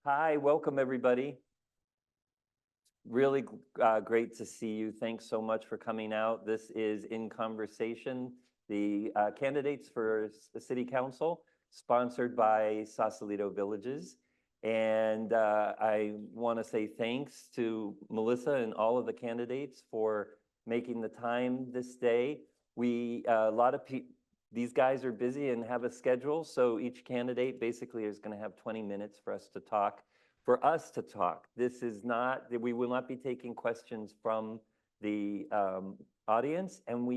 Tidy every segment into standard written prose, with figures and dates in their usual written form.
Hi, welcome everybody. Really great to see you. Thanks so much for coming out. This is In Conversation, the candidates for the City Council, sponsored by Sausalito Villages. And I want to say thanks to Melissa and all of the candidates for making the time this day. A lot of people, these guys are busy and have a schedule, so each candidate basically is going to have 20 minutes for us to talk. This is not, we will not be taking questions from the audience. And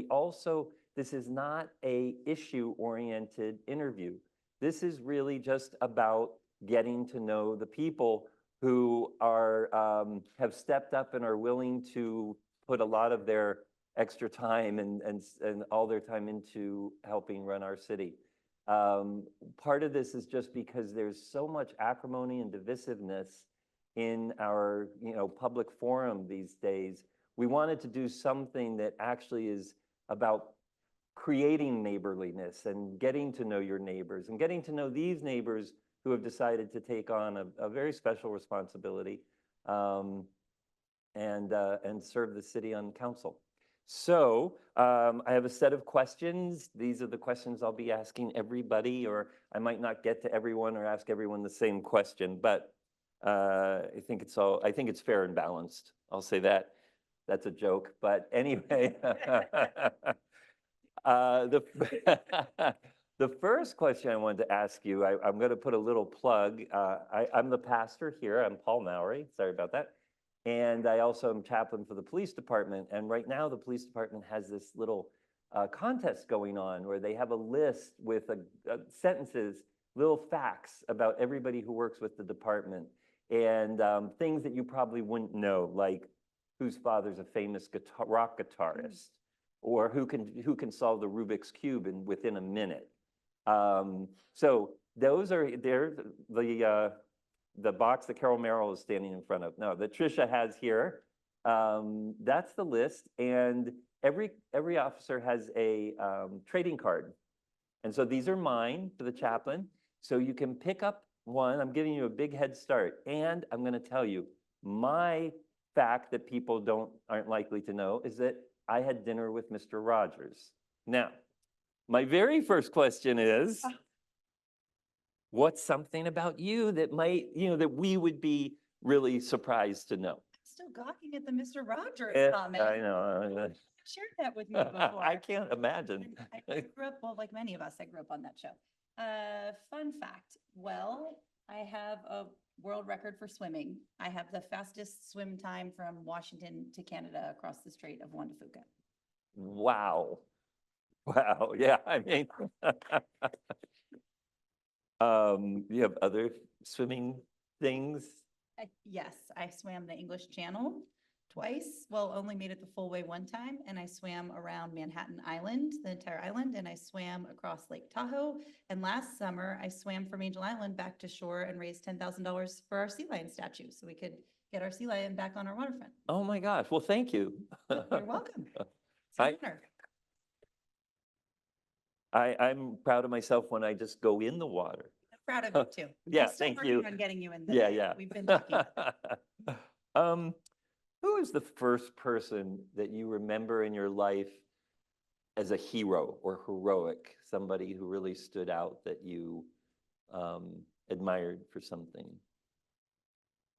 this is not a issue-oriented interview. This is really just about getting to know the people who have stepped up and are willing to put a lot of their extra time and all their time into helping run our city. Part of this is just because there's so much acrimony and divisiveness in our public forum these days. We wanted to do something that actually is about creating neighborliness and getting to know your neighbors and getting to know these neighbors who have decided to take on a very special responsibility and serve the city on council. So I have a set of questions. These are the questions I'll be asking everybody, or I might not get to everyone or ask everyone the same question, but I think it's fair and balanced. I'll say that. That's a joke, but anyway. The first question I wanted to ask you, I'm going to put a little plug. I'm the pastor here. I'm Paul Mowry. Sorry about that. And I also am chaplain for the police department. And right now the police department has this little contest going on where they have a list with sentences, little facts about everybody who works with the department and things that you probably wouldn't know, like whose father's a famous rock guitarist, or who can solve the Rubik's Cube within a minute. So those are the box that Carol Merrill is standing in front of. No, that Tricia has here. That's the list, and every officer has a trading card. And so these are mine for the chaplain. So you can pick up one. I'm giving you a big head start, and I'm going to tell you my fact that people aren't likely to know is that I had dinner with Mr. Rogers. Now, my very first question is, what's something about you that that we would be really surprised to know? I'm still gawking at the Mr. Rogers comment. I know. Shared that with me before. I can't imagine. I grew up, well, like many of us, I grew up on that show. Fun fact. Well, I have a world record for swimming. I have the fastest swim time from Washington to Canada across the Strait of Juan de Fuca. Wow. Wow. Yeah, I mean, you have other swimming things? Yes, I swam the English Channel twice. Well, only made it the full way one time. And I swam around Manhattan Island, the entire island. And I swam across Lake Tahoe. And last summer, I swam from Angel Island back to shore and raised $10,000 for our sea lion statue, so we could get our sea lion back on our waterfront. Oh my gosh. Well, thank you. You're welcome. It's an honor. I'm proud of myself when I just go in the water. I'm proud of you too. Yeah, thank you. On getting you in. Yeah. We've been talking. Who is the first person that you remember in your life as a hero or heroic, somebody who really stood out that you admired for something?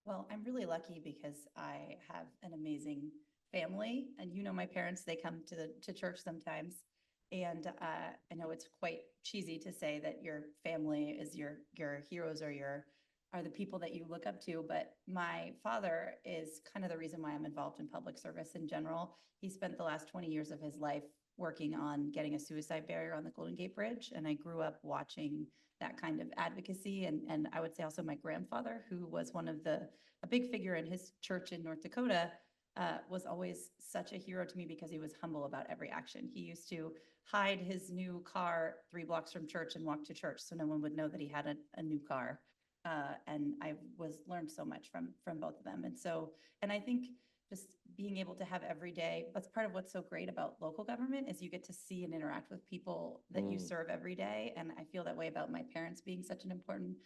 Well, I'm really lucky because I have an amazing family, and my parents, they come to church sometimes. And I know it's quite cheesy to say that your family is your heroes or are the people that you look up to, but my father is kind of the reason why I'm involved in public service in general. He spent the last 20 years of his life working on getting a suicide barrier on the Golden Gate Bridge, and I grew up watching that kind of advocacy. And I would say also my grandfather, who was a big figure in his church in North Dakota, was always such a hero to me because he was humble about every action. He used to hide his new car 3 blocks from church and walk to church so no one would know that he had a new car. And I learned so much from both of them. And I think just being able to have every day, that's part of what's so great about local government is you get to see and interact with people that you serve every day. And I feel that way about my parents being such an important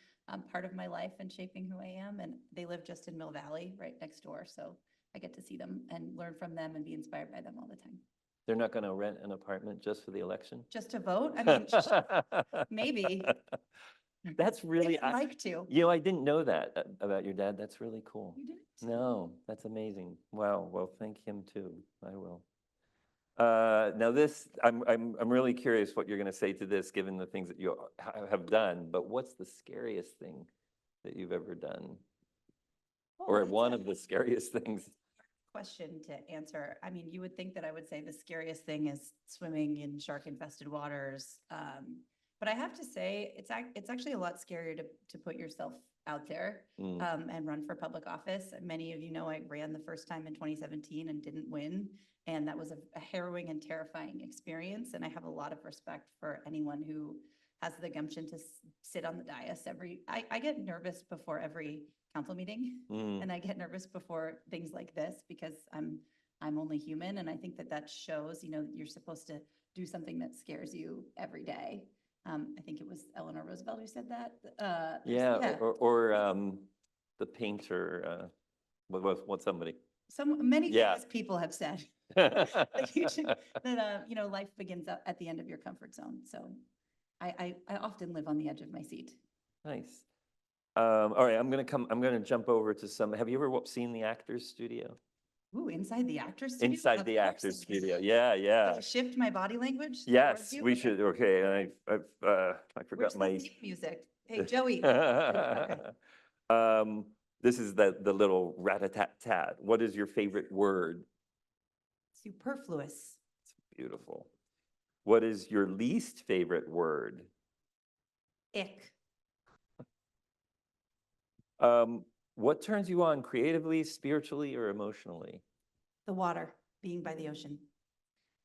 part of my life and shaping who I am. And they live just in Mill Valley, right next door. So I get to see them and learn from them and be inspired by them all the time. They're not going to rent an apartment just for the election? Just to vote? I mean, maybe. That's really, I'd like to. I didn't know that about your dad. That's really cool. You didn't? No, that's amazing. Wow. Well, thank him too. I will. Now this, I'm really curious what you're going to say to this, given the things that you have done. But what's the scariest thing that you've ever done, or one of the scariest things? Question to answer. I mean, you would think that I would say the scariest thing is swimming in shark-infested waters. But I have to say, it's actually a lot scarier to put yourself out there and run for public office. Many of you know I ran the first time in 2017 and didn't win. And that was a harrowing and terrifying experience. And I have a lot of respect for anyone who has the gumption to sit on the dais I get nervous before every council meeting. And I get nervous before things like this because I'm only human. And I think that shows, you're supposed to do something that scares you every day. I think it was Eleanor Roosevelt who said that. Yeah. Or the painter, what somebody? Many famous people have said that life begins at the end of your comfort zone. So I often live on the edge of my seat. Nice. All right, I'm gonna jump over to some. Have you ever seen the Actors Studio? Ooh, inside the Actors Studio? Inside the Actors Studio, yeah. Shift my body language? Yes, we should. Okay, I forgot Where's my the theme music. Hey, Joey. This is the little rat-a-tat-tat. What is your favorite word? Superfluous. It's beautiful. What is your least favorite word? Ick. What turns you on creatively, spiritually, or emotionally? The water, being by the ocean.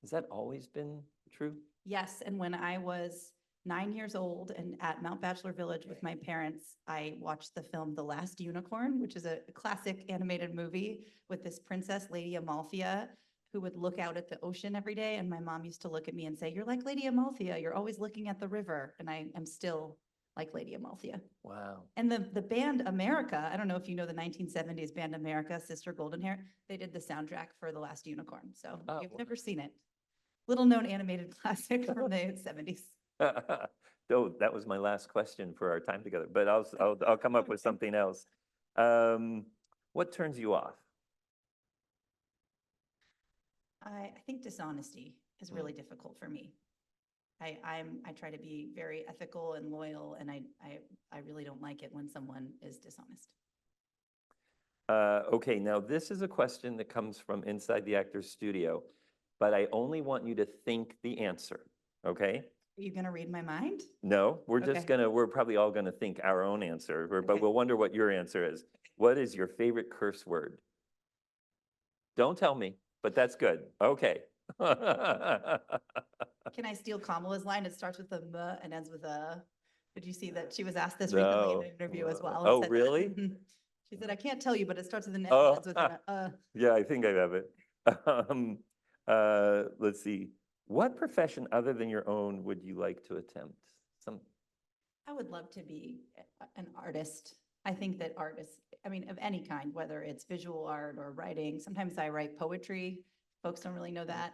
Has that always been true? Yes, and when I was 9 years old and at Mount Bachelor Village with my parents, I watched the film The Last Unicorn, which is a classic animated movie with this princess, Lady Amalthea, who would look out at the ocean every day. And my mom used to look at me and say, "You're like Lady Amalthea. You're always looking at the river." And I am still like Lady Amalthea. Wow. And the band America, I don't know if you know the 1970s band America, Sister Golden Hair, they did the soundtrack for The Last Unicorn. So you've never seen it. Little known animated classic from the 70s. So that was my last question for our time together, but I'll come up with something else. What turns you off? I think dishonesty is really difficult for me. I try to be very ethical and loyal, and I really don't like it when someone is dishonest. Okay, now this is a question that comes from inside the Actors Studio, but I only want you to think the answer, okay? Are you gonna read my mind? No, we're probably all gonna think our own answer, but we'll wonder what your answer is. What is your favorite curse word? Don't tell me, but that's good. Okay. Can I steal Kamala's line? It starts with a M and ends with a. Did you see that she was asked this recently in an interview as well? Oh, really? She said, "I can't tell you, but it starts with an M and ends with an Yeah, I think I have it. Let's see. What profession other than your own would you like to attempt? I would love to be an artist. I think that art is, of any kind, whether it's visual art or writing. Sometimes I write poetry. Folks don't really know that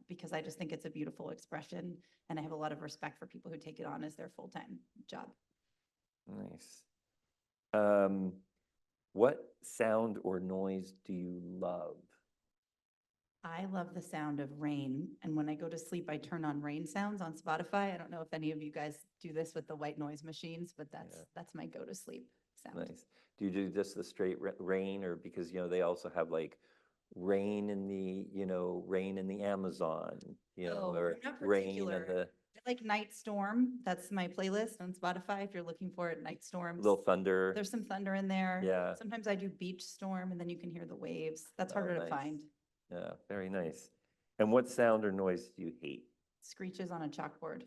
because I just think it's a beautiful expression. And I have a lot of respect for people who take it on as their full-time job. Nice. What sound or noise do you love? I love the sound of rain. And when I go to sleep, I turn on rain sounds on Spotify. I don't know if any of you guys do this with the white noise machines, but that's my go to sleep sound. Nice. Do you do just the straight rain, or because, they also have like rain in the Amazon, or rain in the. I like Night Storm. That's my playlist on Spotify. If you're looking for it, Night Storms. Little thunder. There's some thunder in there. Yeah. Sometimes I do Beach Storm, and then you can hear the waves. That's harder to find. Yeah, very nice. And what sound or noise do you hate? Screeches on a chalkboard.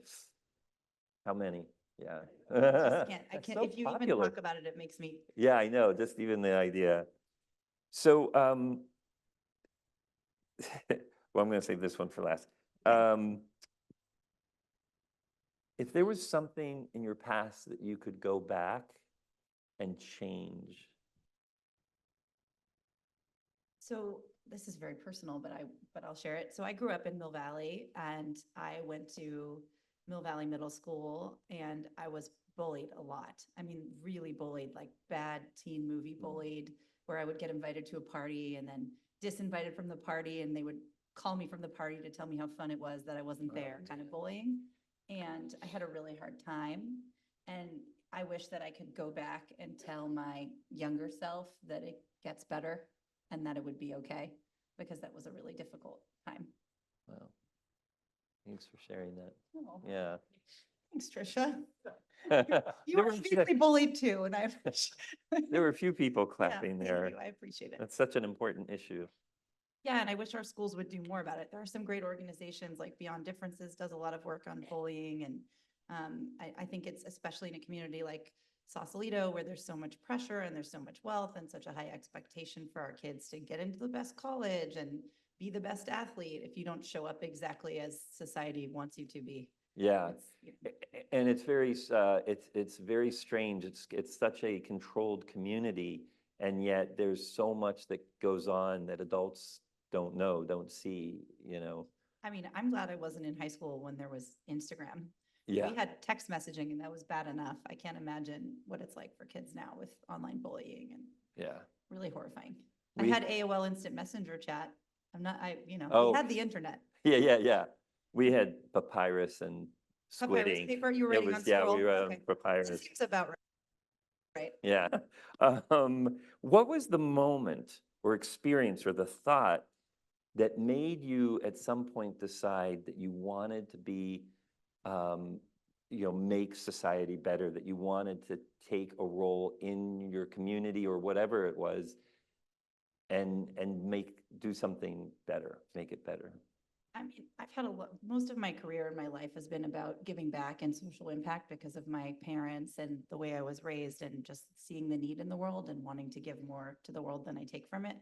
How many? Yeah. I can't. If you even talk about it, it makes me. Yeah, I know. Just even the idea. So, well, I'm going to save this one for last. Okay. If there was something in your past that you could go back and change. So this is very personal, but I'll share it. So I grew up in Mill Valley and I went to Mill Valley Middle School and I was bullied a lot. I mean, really bullied, like bad teen movie bullied, where I would get invited to a party and then disinvited from the party and they would call me from the party to tell me how fun it was that I wasn't there, kind of bullying. And I had a really hard time. And I wish that I could go back and tell my younger self that it gets better and that it would be okay, because that was a really difficult time. Wow. Thanks for sharing that. Oh, Yeah. thanks, Trisha. There You were were, obviously bullied too, and I. there were a few people Yeah, clapping thank there. you. I appreciate it. That's such an important issue. Yeah, and I wish our schools would do more about it. There are some great organizations like Beyond Differences does a lot of work on bullying. And I think it's especially in a community like Sausalito where there's so much pressure and there's so much wealth and such a high expectation for our kids to get into the best college and be the best athlete if you don't show up exactly as society wants you to be. Yeah. It's, And it's it's very strange. It's such a controlled community, and yet there's so much that goes on that adults don't know, don't see, you know. I mean, I'm glad I wasn't in high school when there was Instagram. Yeah. We had text messaging and that was bad enough. I can't imagine what it's like for kids now with online bullying and Yeah. really horrifying. We- I had AOL Instant Messenger chat. We Oh. had the internet. Yeah. We had papyrus and squid Papyrus ink. paper, you were It writing was, on yeah, scroll. we were on Okay. papyrus. That seems about right. Yeah. What was the moment or experience or the thought that made you at some point decide that you wanted to be, make society better, that you wanted to take a role in your community or whatever it was and do something better, make it better? I mean, I've had most of my career in my life has been about giving back and social impact because of my parents and the way I was raised and just seeing the need in the world and wanting to give more to the world than I take from it.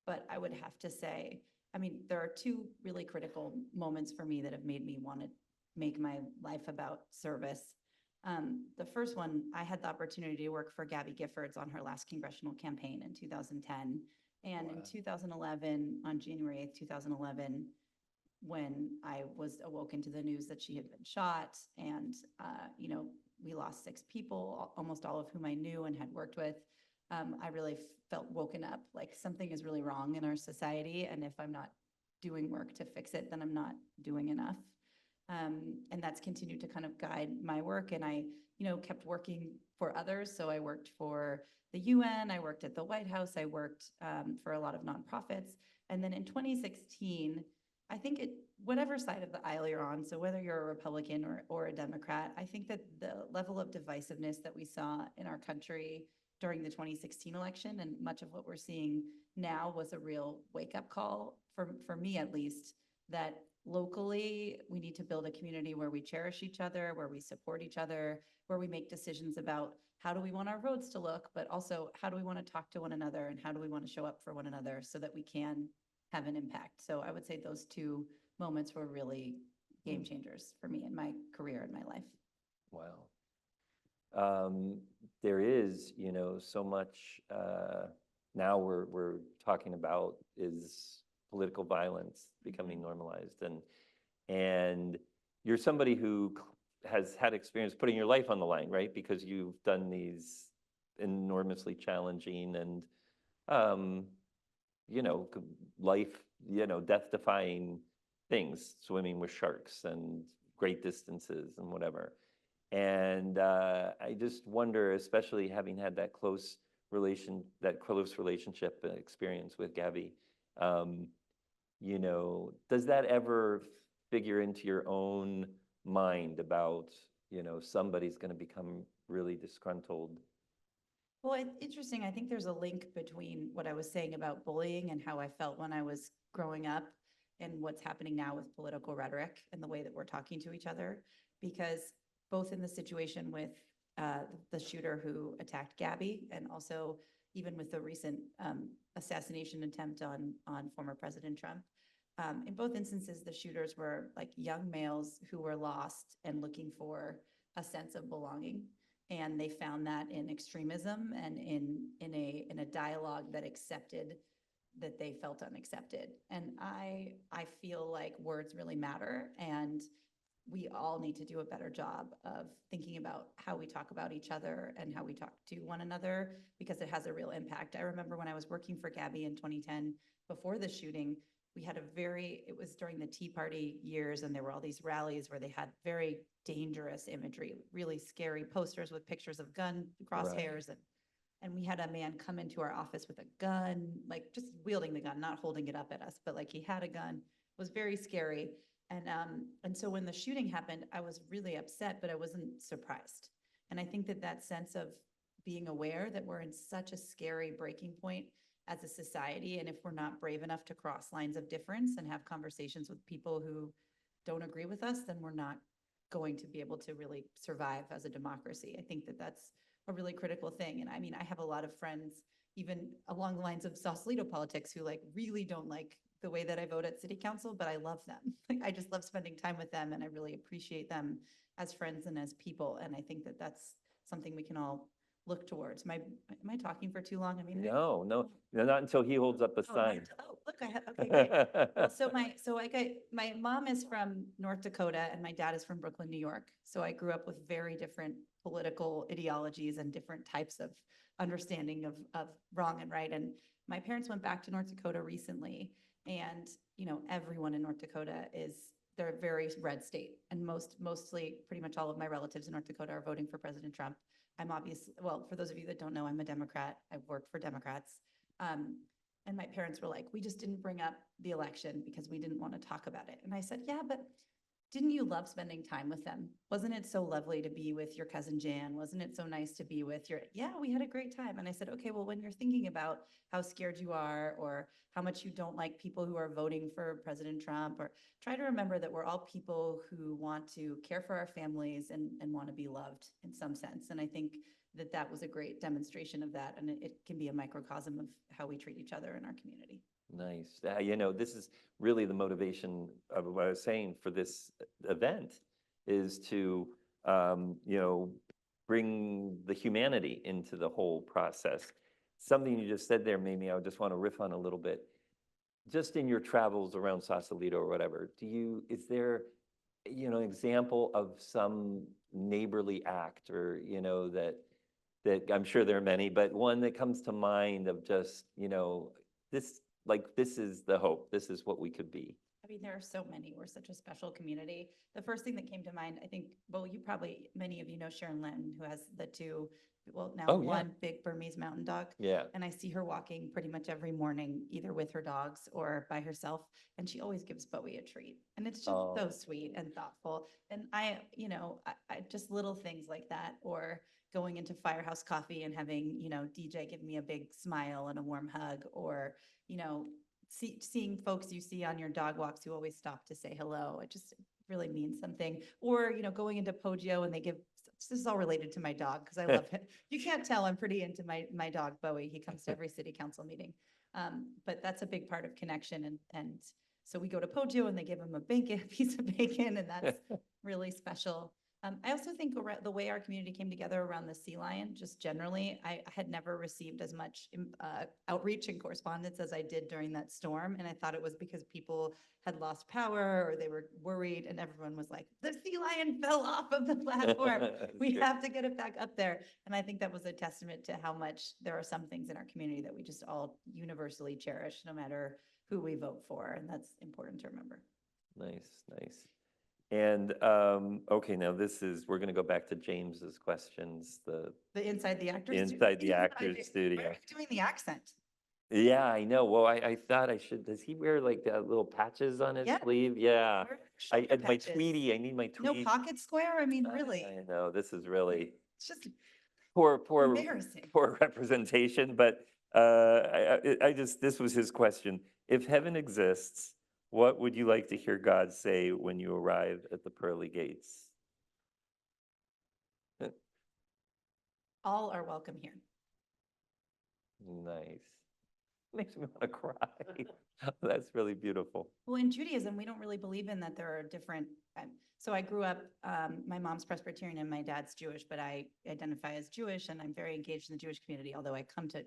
But I would have to say, I mean, there are two really critical moments for me that have made me want to make my life about service. The first one, I had the opportunity to work for Gabby Giffords on her last congressional campaign in 2010. And Wow. in 2011, on January 8th, 2011, when I was awoken to the news that she had been shot and, we lost 6 people, almost all of whom I knew and had worked with. I really felt woken up, like something is really wrong in our society. And if I'm not doing work to fix it, then I'm not doing enough. And that's continued to kind of guide my work. And I, kept working for others. So I worked for the UN, I worked at the White House, I worked for a lot of nonprofits. And then in 2016, I think whatever side of the aisle you're on, so whether you're a Republican or a Democrat, I think that the level of divisiveness that we saw in our country during the 2016 election and much of what we're seeing now was a real wake-up call for me at least, that locally we need to build a community where we cherish each other, where we support each other, where we make decisions about how do we want our roads to look, but also how do we want to talk to one another and how do we want to show up for one another so that we can have an impact. So I would say those two moments were really game changers for me in my career and my life. Wow. There is, so much now we're talking about is political violence becoming normalized, and you're somebody who has had experience putting your life on the line, right? Because you've done these enormously challenging and life, death-defying things, swimming with sharks and great distances and whatever. And I just wonder, especially having had that close relationship and experience with Gabby, does that ever figure into your own mind about, somebody's going to become really disgruntled? Well, it's interesting. I think there's a link between what I was saying about bullying and how I felt when I was growing up and what's happening now with political rhetoric and the way that we're talking to each other. Because both in the situation with the shooter who attacked Gabby and also even with the recent assassination attempt on former President Trump. In both instances, the shooters were like young males who were lost and looking for a sense of belonging. And they found that in extremism and in a dialogue that accepted that they felt unaccepted. And I feel like words really matter, and we all need to do a better job of thinking about how we talk about each other and how we talk to one another, because it has a real impact. I remember when I was working for Gabby in 2010, before the shooting, we had it was during the Tea Party years, and there were all these rallies where they had very dangerous imagery, really scary posters with pictures of gun crosshairs. And we had a man come into our office with a gun, like just wielding the gun, not holding it up at us, but like he had a gun. It was very scary. And so when the shooting happened, I was really upset, but I wasn't surprised. And I think that sense of being aware that we're in such a scary breaking point as a society, and if we're not brave enough to cross lines of difference and have conversations with people who don't agree with us, then we're not going to be able to really survive as a democracy. I think that's a really critical thing. And I mean, I have a lot of friends, even along the lines of Sausalito politics, who like really don't like the way that I vote at city council, but I love them. Like, I just love spending time with them, and I really appreciate them as friends and as people. And I think that's something we can all look towards. Am I talking for too long? I mean, No, not until he holds up a sign. Look, okay, great. My mom is from North Dakota and my dad is from Brooklyn, New York. So I grew up with very different political ideologies and different types of understanding of wrong and right. And my parents went back to North Dakota recently, and everyone in North Dakota they're a very red state, and mostly pretty much all of my relatives in North Dakota are voting for President Trump. I'm obviously, well, for those of you that don't know, I'm a Democrat. I've worked for Democrats. And my parents were like, we just didn't bring up the election because we didn't want to talk about it. And I said, yeah, but didn't you love spending time with them? Wasn't it so lovely to be with your cousin Jan? Wasn't it so nice to be with yeah, we had a great time. And I said, okay, well, when you're thinking about how scared you are or how much you don't like people who are voting for President Trump, or try to remember that we're all people who want to care for our families and want to be loved in some sense. And I think that was a great demonstration of that. And it can be a microcosm of how we treat each other in our community. Nice. This is really the motivation of what I was saying for this event, is to, bring the humanity into the whole process. Something you just said there, Mimi, I just want to riff on a little bit. Just in your travels around Sausalito or whatever, is there, an example of some neighborly act, or, that I'm sure there are many, but one that comes to mind of just, this is the hope. This is what we could be. I mean, there are so many. We're such a special community. The first thing that came to mind, I think, well, many of you know Sharon Lenton, who has one big Burmese mountain dog. Yeah. And I see her walking pretty much every morning, either with her dogs or by herself. And she always gives Bowie a treat. And it's just so sweet and thoughtful. And I just little things like that, or going into Firehouse Coffee and having, DJ give me a big smile and a warm hug, or, seeing folks you see on your dog walks who always stop to say hello. It just really means something. Or, going into Poggio and this is all related to my dog because I love him. You can't tell I'm pretty into my dog, Bowie. He comes to every city council meeting. But that's a big part of connection. And so we go to Poggio and they give him a piece of bacon, and that's really special. I also think the way our community came together around the sea lion, just generally, I had never received as much outreach and correspondence as I did during that storm. And I thought it was because people had lost power or they were worried, and everyone was like, the sea lion fell off of the platform. We have to get it back up there. And I think that was a testament to how much there are some things in our community that we just all universally cherish, no matter who we vote for. And that's important to remember. Nice. And, okay, now we're going to go back to James's questions, the Inside the Actors Studio. Why are you doing the accent? Yeah, I know. Well, I thought I should, does he wear like little patches on his sleeve? Yeah. My Tweety, I need my Tweety. No pocket square? I mean, really. I know, this is really. It's just poor embarrassing. Poor representation, but this was his question. If heaven exists, what would you like to hear God say when you arrive at the pearly gates? All are welcome here. Nice. Makes me want to cry. That's really beautiful. Well, in Judaism, we don't really believe in that there are different, so I grew up, my mom's Presbyterian and my dad's Jewish, but I identify as Jewish and I'm very engaged in the Jewish community, although I come to,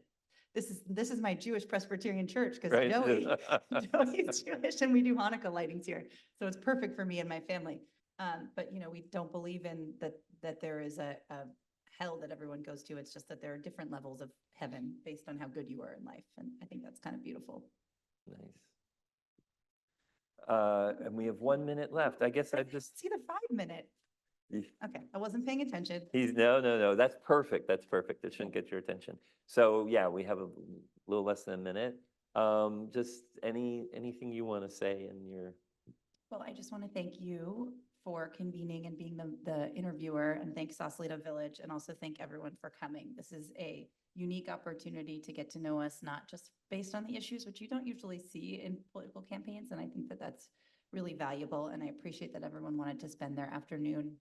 this is my Jewish Presbyterian church because Right? Joey's Jewish and we do Hanukkah lightings here. So it's perfect for me and my family. But we don't believe in that there is a hell that everyone goes to. It's just that there are different levels of heaven based on how good you are in life. And I think that's kind of beautiful. Nice. And we have 1 minute left. I guess I just, See the 5 minute. Okay, I wasn't paying attention. no, that's perfect. That's perfect. It shouldn't get your attention. So yeah, we have a little less than a minute. Just anything you want to say in your, Well, I just want to thank you for convening and being the interviewer, and thank Sausalito Village, and also thank everyone for coming. This is a unique opportunity to get to know us, not just based on the issues, which you don't usually see in political campaigns. And I think that that's really valuable. And I appreciate that everyone wanted to spend their afternoon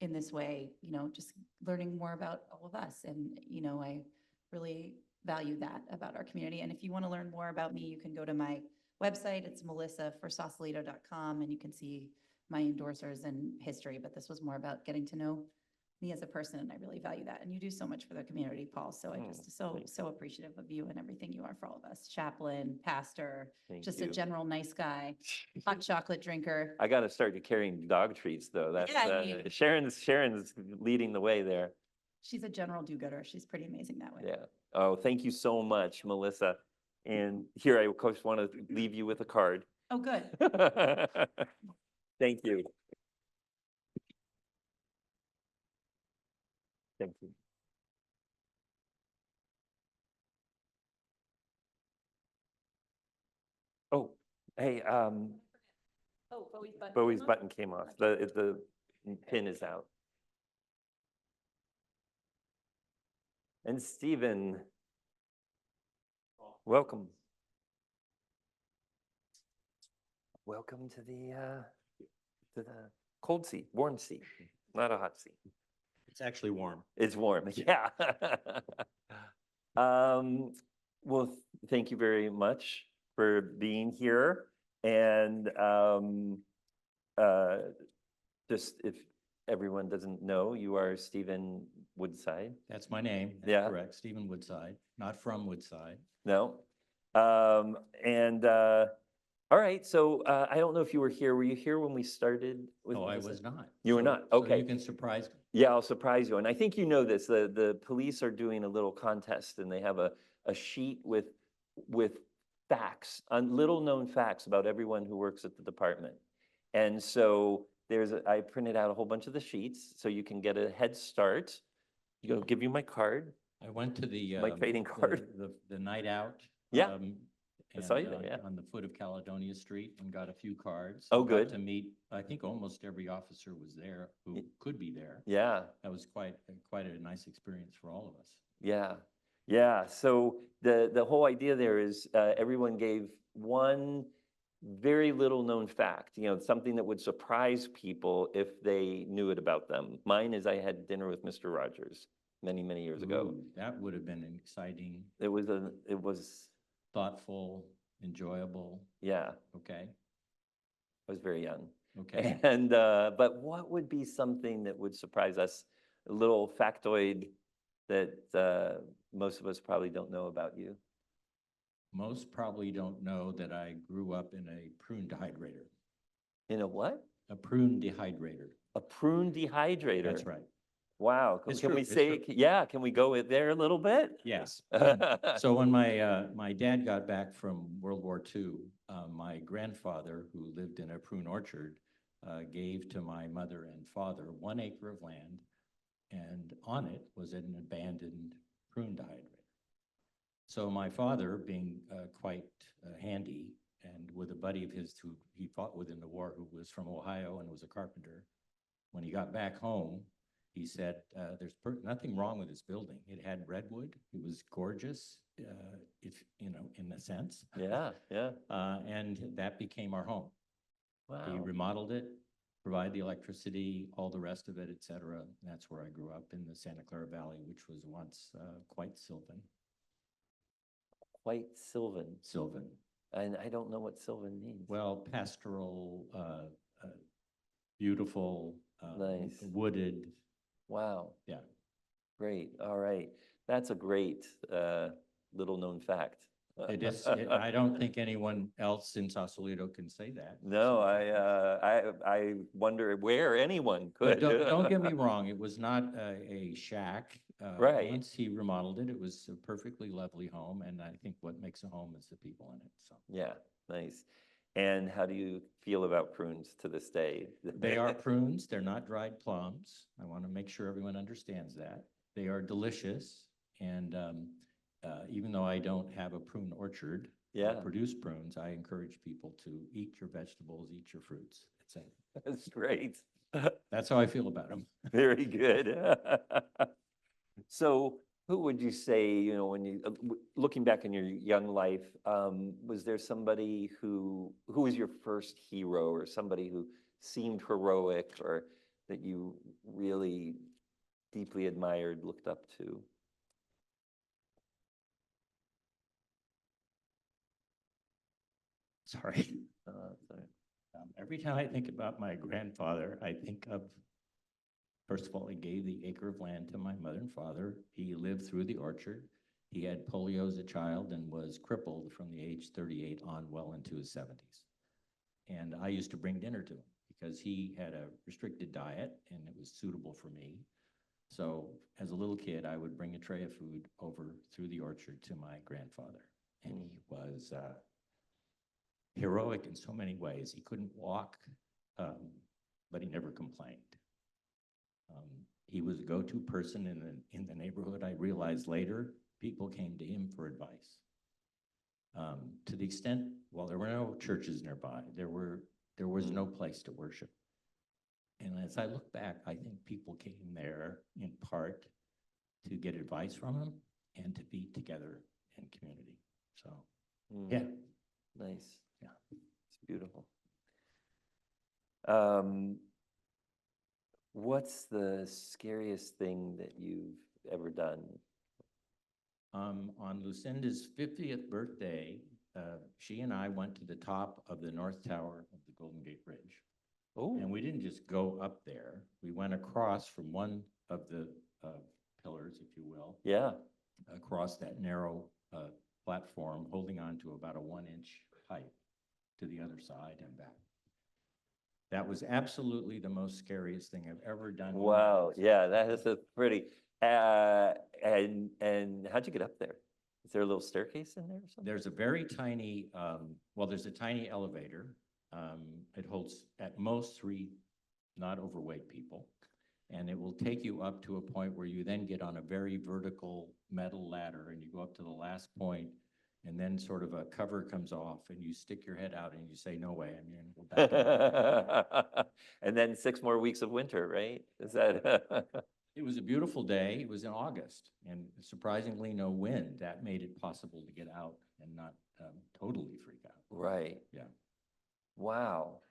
in this way, just learning more about all of us. And, I really value that about our community. And if you want to learn more about me, you can go to my website. It's melissaforsausalito.com, and you can see my endorsers and history. But this was more about getting to know me as a person, and I really value that. And you do so much for the community, Paul. So I just so appreciative of you and everything you are for all of us. Chaplain, pastor, just a general nice guy, hot chocolate drinker. I got to start carrying dog treats though. That's Yeah, Sharon's leading the way there. She's a general do-gooder. She's pretty amazing that way. Yeah. Oh, thank you so much, Melissa. And here I of course want to leave you with a card. Oh, good. Thank you. Thank you. Oh, hey, Oh, Bowie's button came off. The pin is out. And Stephen, welcome. Welcome to the cold seat, warm seat, not a hot seat. It's actually warm. It's warm, yeah. Well, thank you very much for being here. And just if everyone doesn't know, you are Stephen Woodside. That's my name. That's Yeah. correct. Stephen Woodside, not from Woodside. No? All right, so I don't know if you were here. Were you here when we started with? No, I this? was not. You were So- not? so Okay. you can surprise me. Yeah, I'll surprise you. And I think you know this, the police are doing a little contest and they have a sheet with facts, little known facts about everyone who works at the department. And so I printed out a whole bunch of the sheets so you can get a head start. I'll give you my card. I went to the My trading card. the night out. Yeah. I saw you and, there, yeah. On the foot of Caledonia Street, and got a few cards. Oh, Got good. To meet, I think almost every officer was there who could be there. Yeah. That was quite a nice experience for all of us. Yeah, yeah. So the whole idea there is everyone gave one very little known fact, something that would surprise people if they knew it about them. Mine is I had dinner with Mr. Rogers many, many years ago. Ooh, that would have been an exciting, It was, thoughtful, enjoyable. yeah, Okay. I was very young. Okay. And, but what would be something that would surprise us? A little factoid that most of us probably don't know about you. Most probably don't know that I grew up in a prune dehydrator. In a what? A prune dehydrator. A prune dehydrator. That's right. Wow. It's Can true, we it's say, true. yeah, can we go there a little bit? Yes. So when my dad got back from World War II, my grandfather, who lived in a prune orchard, gave to my mother and father 1 acre of land, and on it was an abandoned prune dehydrator. So my father, being quite handy, and with a buddy of his who he fought with in the war, who was from Ohio and was a carpenter, when he got back home, he said, there's nothing wrong with this building. It had redwood. It was gorgeous, if in a sense. Yeah, yeah. And that became our home. He Wow. remodeled it, provided the electricity, all the rest of it, et cetera. And that's where I grew up, in the Santa Clara Valley, which was once quite sylvan. White Sylvan. Sylvan. And I don't know what Sylvan means. Well, pastoral, beautiful, Nice. wooded. Wow. Yeah. Great. All right. That's a great little known fact. It is, I don't think anyone else in Sausalito can say that. No, I wonder where anyone But could. don't get me wrong, it was not a shack. Right. Once he remodeled it, it was a perfectly lovely home, and I think what makes a home is the people in it, so. Yeah, nice. And how do you feel about prunes to this day? They are prunes, they're not dried plums. I want to make sure everyone understands that. They are delicious, and even though I don't have a prune orchard, Yeah. produce prunes, I encourage people to eat your vegetables, eat your fruits. That's great. That's how I feel about them. Very good. So who would you say, you know, when you, looking back in your young life, was there somebody who was your first hero or somebody who seemed heroic or that you really deeply admired, looked up to? Sorry. Sorry. Every time I think about my grandfather, I think of, first of all, he gave the acre of land to my mother and father. He lived through the orchard. He had polio as a child and was crippled from the age 38 on well into his 70s. And I used to bring dinner to him because he had a restricted diet and it was suitable for me. So as a little kid, I would bring a tray of food over through the orchard to my grandfather. And he was heroic in so many ways. He couldn't walk, but he never complained. He was a go-to person in the neighborhood. I realized later, people came to him for advice. To the extent, well, there were no churches nearby. There was no place to worship. And as I look back, I think people came there in part to get advice from him and to be together in community. So, yeah. Nice. Yeah. It's beautiful. What's the scariest thing that you've ever done? On Lucinda's 50th birthday, she and I went to the top of the North Tower of the Golden Gate Bridge. Oh, And we didn't just go up there. We went across from one of the pillars, if you will, yeah. across that narrow platform, holding on to about a 1-inch pipe to the other side and back. That was absolutely the most scariest thing I've ever done. Wow. Yeah, that is a pretty, and how'd you get up there? Is there a little staircase in there or something? There's a very tiny, well, there's a tiny elevator. It holds at most 3 not overweight people. And it will take you up to a point where you then get on a very vertical metal ladder and you go up to the last point, and then sort of a cover comes off and you stick your head out and you say, no way, I'm gonna go back. And then 6 more weeks of winter, right? Is that? It was a beautiful day. It was in August and surprisingly no wind. That made it possible to get out and not totally freak out. Right. Yeah. Wow.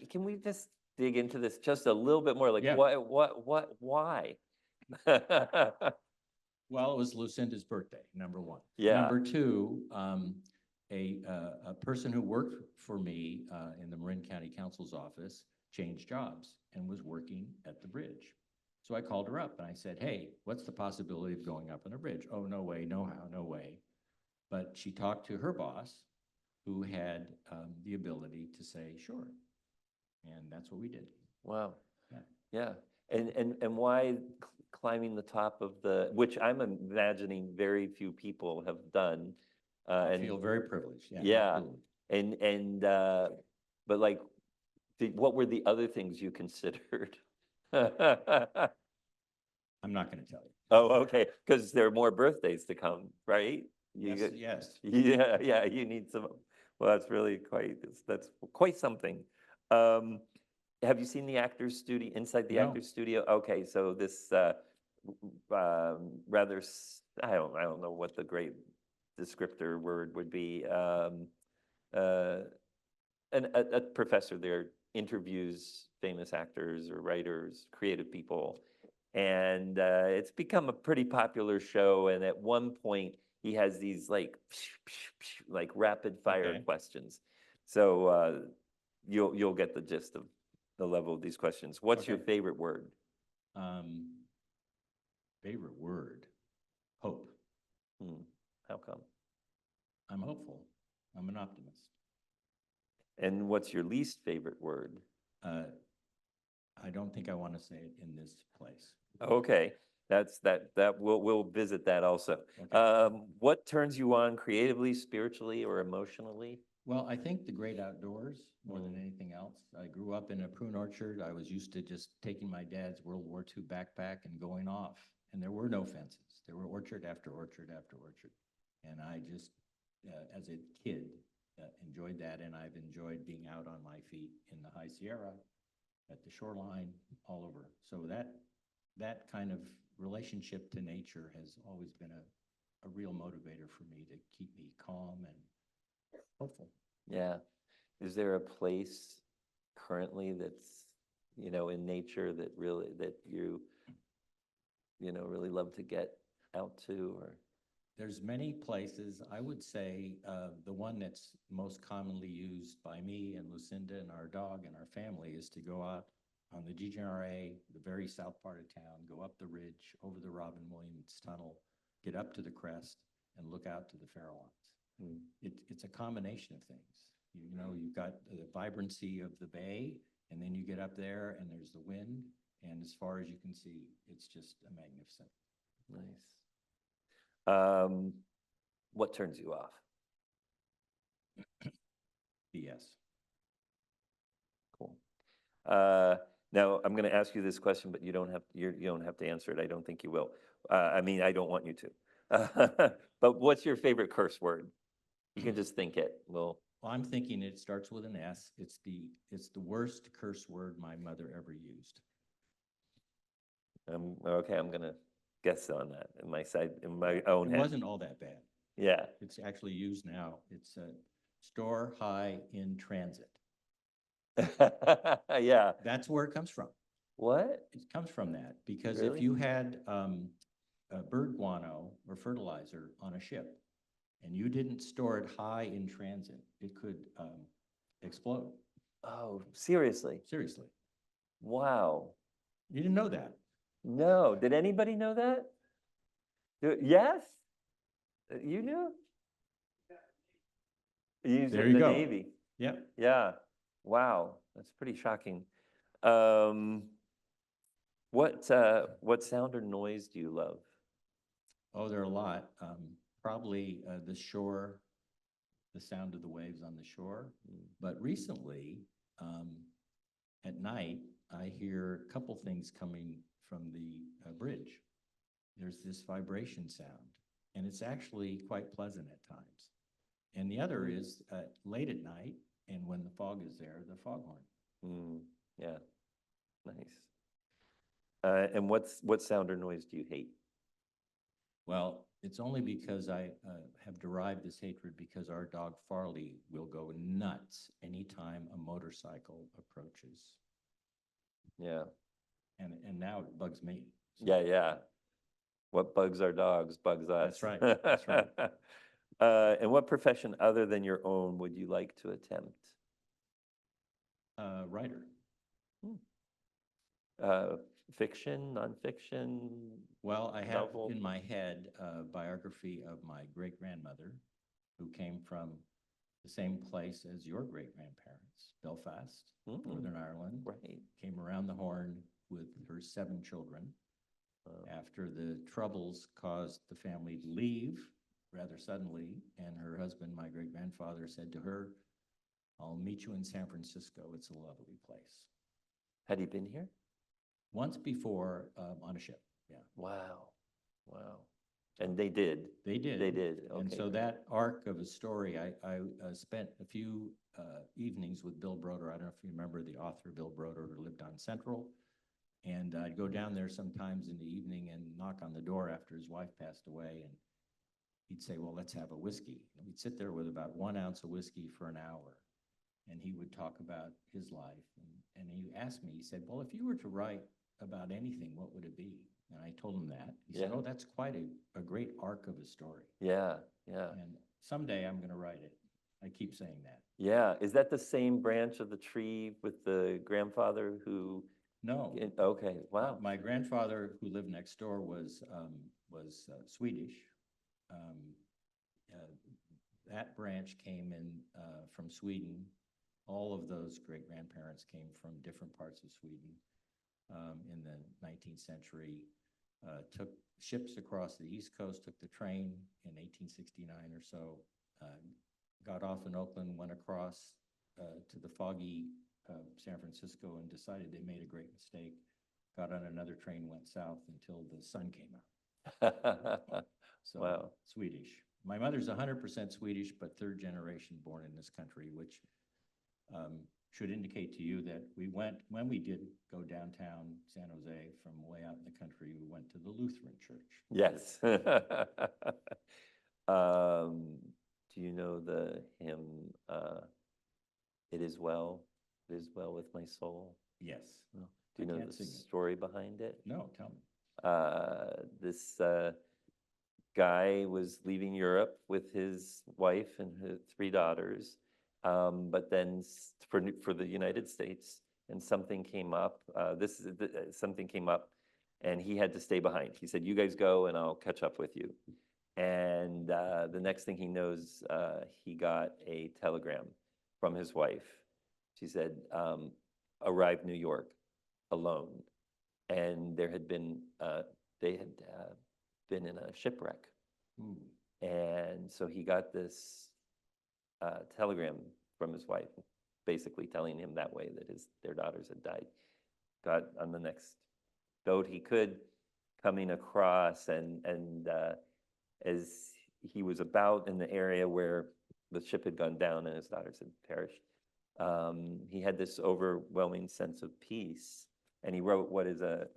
Can we just dig into this just a little bit more? Like, Yeah. why? Well, it was Lucinda's birthday, number one. Yeah. Number two, a person who worked for me in the Marin County Council's office changed jobs and was working at the bridge. So I called her up and I said, hey, what's the possibility of going up on a bridge? Oh, no way, no how, no way. But she talked to her boss who had the ability to say, sure. And that's what we did. Wow. Yeah. Yeah. And why climbing the top of the, which I'm imagining very few people have done. I And feel very privileged. Yeah. yeah. Absolutely. But like, what were the other things you considered? I'm not going to tell you. Oh, okay. Because there are more birthdays to come, right? Yes, yes. Yeah, you need some. Well, that's really that's quite something. Have you seen the actor's studio, inside the No. actor's studio? Okay, so this rather, I don't know what the great descriptor word would be. A professor there interviews famous actors or writers, creative people, and it's become a pretty popular show. And at one point, he has these like rapid fire Okay. questions. So you'll get the gist of the level of these questions. What's your Okay. favorite word? Favorite word, hope. How come? I'm hopeful. I'm an optimist. And what's your least favorite word? I don't think I want to say it in this place. Okay, that we'll visit that also. Okay. What turns you on creatively, spiritually, or emotionally? Well, I think the great outdoors more than Mm. anything else. I grew up in a prune orchard. I was used to just taking my dad's World War II backpack and going off. And there were no fences. There were orchard after orchard after orchard. And I just, as a kid, enjoyed that. And I've enjoyed being out on my feet in the High Sierra, at the shoreline, all over. So that kind of relationship to nature has always been a real motivator for me to keep me calm and hopeful. Yeah. Is there a place currently that's, in nature that you really love to get out to, or? There's many places. I would say the one that's most commonly used by me and Lucinda and our dog and our family is to go out on the GGRA, the very south part of town, go up the ridge, over the Robin Williams Tunnel, get up to the crest, and look out to the Farallones. It's a combination of things. You've got the vibrancy of the bay, and then you get up there and there's the wind, and as far as you can see, it's just a magnificent. Nice. What turns you off? BS. Cool. Now I'm going to ask you this question, but you don't have to answer it. I don't think you will. I mean, I don't want you to. But what's your favorite curse word? You can just think it. Well, I'm thinking it starts with an S. It's the worst curse word my mother ever used. Okay, I'm going to guess on that in my own It head. wasn't all that bad. Yeah. It's actually used now. It's a store high in transit. Yeah. That's where it comes from. What? It comes from that because Really? if you had bird guano or fertilizer on a ship and you didn't store it high in transit, it could explode. Oh, seriously? Seriously. Wow. You didn't know that. No. Did anybody know that? Yes? You knew? You used There it in you the go. Navy. Yeah. Yeah. Wow. That's pretty shocking. What sound or noise do you love? Oh, there are a lot. Probably the shore, the sound of the waves on the shore. But recently, at night, I hear a couple things coming from the bridge. There's this vibration sound, and it's actually quite pleasant at times. And the other is late at night, and when the fog is there, the foghorn. Yeah. Nice. And what sound or noise do you hate? Well, it's only because I have derived this hatred because our dog Farley will go nuts anytime a motorcycle approaches. Yeah. And now it bugs me. So Yeah. What bugs our dogs bugs us. That's right. That's right. And what profession other than your own would you like to attempt? Writer. Fiction, nonfiction? Well, I have Novel? in my head a biography of my great-grandmother who came from the same place as your great-grandparents, Belfast, Northern Ireland. Right. Came around the Horn with her 7 children. After the Troubles caused the family to leave rather suddenly, and her husband, my great-grandfather, said to her, "I'll meet you in San Francisco. It's a lovely place." Had he been here? Once before on a ship, yeah. Wow. And they did? They did. They did, And okay. so that arc of a story, I spent a few evenings with Bill Broder. I don't know if you remember the author, Bill Broder, who lived on Central. And I'd go down there sometimes in the evening and knock on the door after his wife passed away. And he'd say, "Well, let's have a whiskey." And we'd sit there with about 1 ounce of whiskey for an hour. And he would talk about his life. And he asked me, he said, "Well, if you were to write about anything, what would it be?" And I told him that. He said, Yeah. oh, that's quite a great arc of a story. Yeah, yeah. And someday I'm going to write it. I keep saying that. Yeah, is that the same branch of the tree with the grandfather who, No, okay, wow. my grandfather who lived next door was Swedish. Um, uh, that branch came in from Sweden. All of those great grandparents came from different parts of Sweden in the 19th century. Took ships across the East Coast, took the train in 1869 or so, got off in Oakland, went across to the foggy San Francisco and decided they made a great mistake. Got on another train, went south until the sun came out. So Wow. Swedish. My mother's 100% Swedish, but third generation born in this country, which should indicate to you that when we did go downtown San Jose from way out in the country, we went to the Lutheran church. Yes. Do you know the hymn, It is well with my soul? Yes. No. Do you know can't the sing it. story behind it? No, tell me. This guy was leaving Europe with his wife and his 3 daughters, but then for the United States, and something came up. Something came up, and he had to stay behind. He said, "You guys go, and I'll catch up with you." And the next thing he knows, he got a telegram from his wife. She said, "Arrived New York alone," and they had been in a shipwreck. Ooh. And so he got this telegram from his wife, basically telling him that way that their daughters had died. Got on the next boat he could, coming across, and as he was about in the area where the ship had gone down and his daughters had perished, he had this overwhelming sense of peace. And he wrote what is a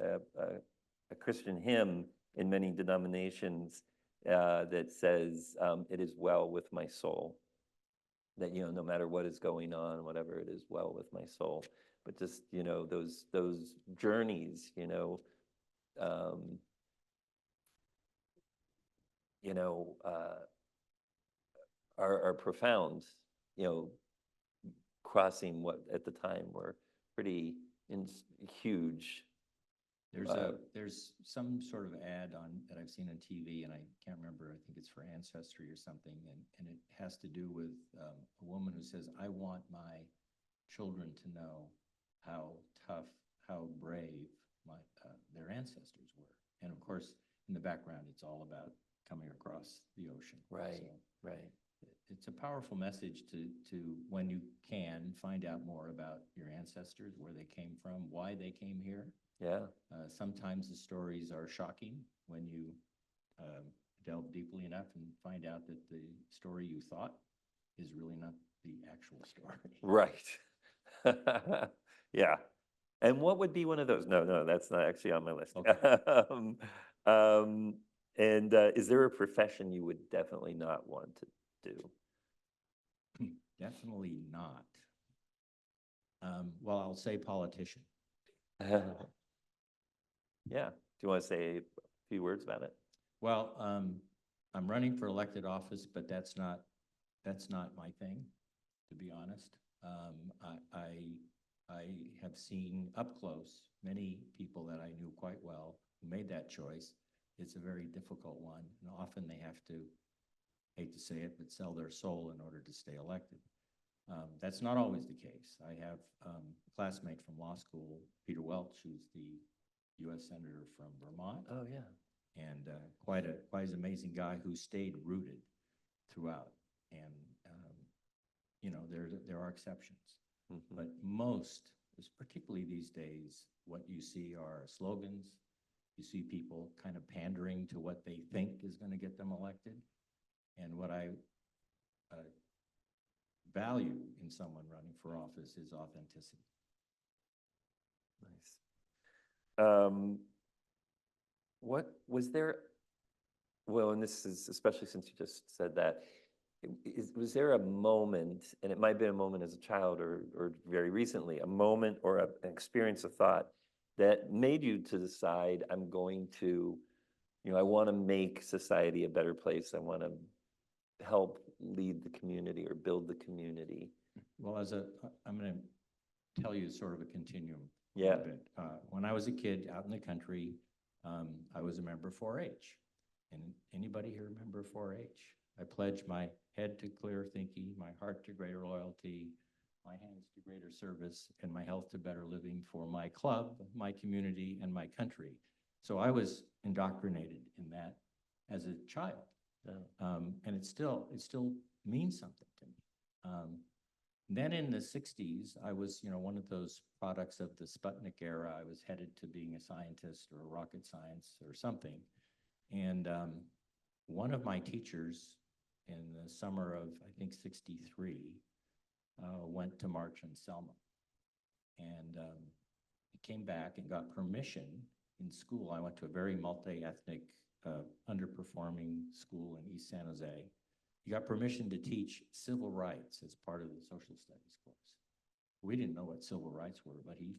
Christian hymn in many denominations that says, "It is well with my soul." That, no matter what is going on, whatever, it is well with my soul. But just, those journeys, are profound, crossing what at the time were pretty huge. There's some sort of ad that I've seen on TV, and I can't remember. I think it's for Ancestry or something, and it has to do with a woman who says, "I want my children to know how tough, how brave their ancestors were." And of course, in the background, it's all about coming across the ocean. Right, So right. it's a powerful message to when you can find out more about your ancestors, where they came from, why they came here. Yeah. Sometimes the stories are shocking when you delve deeply enough and find out that the story you thought is really not the actual story. Right. Yeah. And what would be one of those? No, that's not actually on my list. Okay. And is there a profession you would definitely not want to do? Definitely not. Well, I'll say politician. Yeah. Do you want to say a few words about it? Well, I'm running for elected office, but that's not my thing, to be honest. I have seen up close many people that I knew quite well who made that choice. It's a very difficult one, and often they have to, hate to say it, but sell their soul in order to stay elected. That's not always the case. I have a classmate from law school, Peter Welch, who's the U.S. Senator from Vermont. Oh, yeah. And quite an amazing guy who stayed rooted throughout. And there are exceptions, but most, particularly these days, what you see are slogans. You see people kind of pandering to what they think is going to get them elected. And what I value in someone running for office is authenticity. Nice. What was there? Well, and this is especially since you just said that, was there a moment, and it might have been a moment as a child or very recently, a moment or an experience of thought that made you to decide, I'm going to, I want to make society a better place. I want to help lead the community or build the community? Well, I'm going to tell you sort of a continuum. a Yeah. little bit. When I was a kid out in the country, I was a member of 4-H. And anybody here remember 4-H? I pledged my head to clear thinking, my heart to greater loyalty, my hands to greater service, and my health to better living for my club, my community, and my country. So I was indoctrinated in that as a child. And it still means something to me. Then in the 60s, I was, one of those products of the Sputnik era. I was headed to being a scientist or rocket science or something. And one of my teachers in the summer of, I think, 63, went to march in Selma. And he came back and got permission in school. I went to a very multi-ethnic, underperforming school in East San Jose. He got permission to teach civil rights as part of the social studies course. We didn't know what civil rights were, but he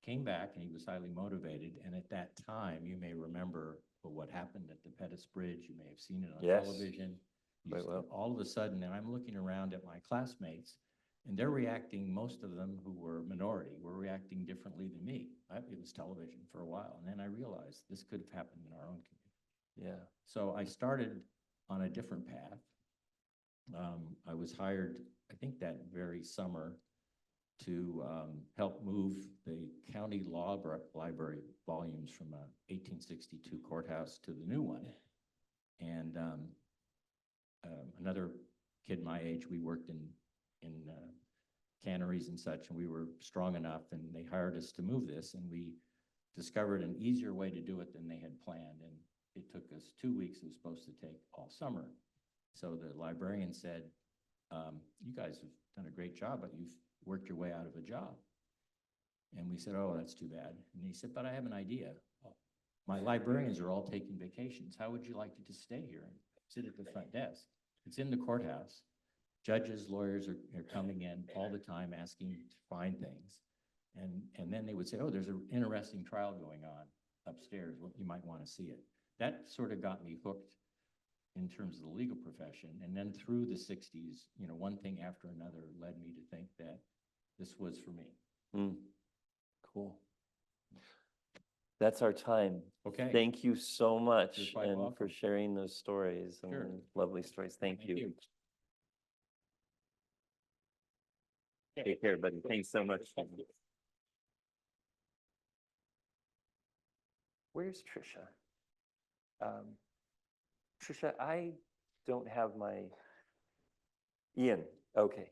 came back and he was highly motivated. And at that time, you may remember what happened at the Pettus Bridge. You may have seen it on Yes. television. Quite well. All of a sudden, and I'm looking around at my classmates, and they're reacting, most of them who were minority, were reacting differently than me. It was television for a while. And then I realized this could have happened in our own community. Yeah. So I started on a different path. I was hired, I think that very summer, to help move the county law library volumes from a 1862 courthouse to the new one. And another kid my age, we worked in canneries and such, and we were strong enough, and they hired us to move this, and we discovered an easier way to do it than they had planned. And it took us 2 weeks. It was supposed to take all summer. So the librarian said, you guys have done a great job, but you've worked your way out of a job. And we said, oh, that's too bad. And he said, but I have an idea. My librarians are all taking vacations. How would you like to just stay here and sit at the front desk? It's in the courthouse. Judges, lawyers are coming in all the time asking to find things. And then they would say, oh, there's an interesting trial going on upstairs. Well, you might want to see it. That sort of got me hooked in terms of the legal profession. And then through the 60s, one thing after another led me to think that this was for me. Cool. That's our time. Okay. Thank you so much You're quite and welcome. for sharing those stories and Sure. lovely stories. Thank you. you. Take care, buddy. Thanks so much. Where's Trisha? Trisha, I don't have my Ian. Okay.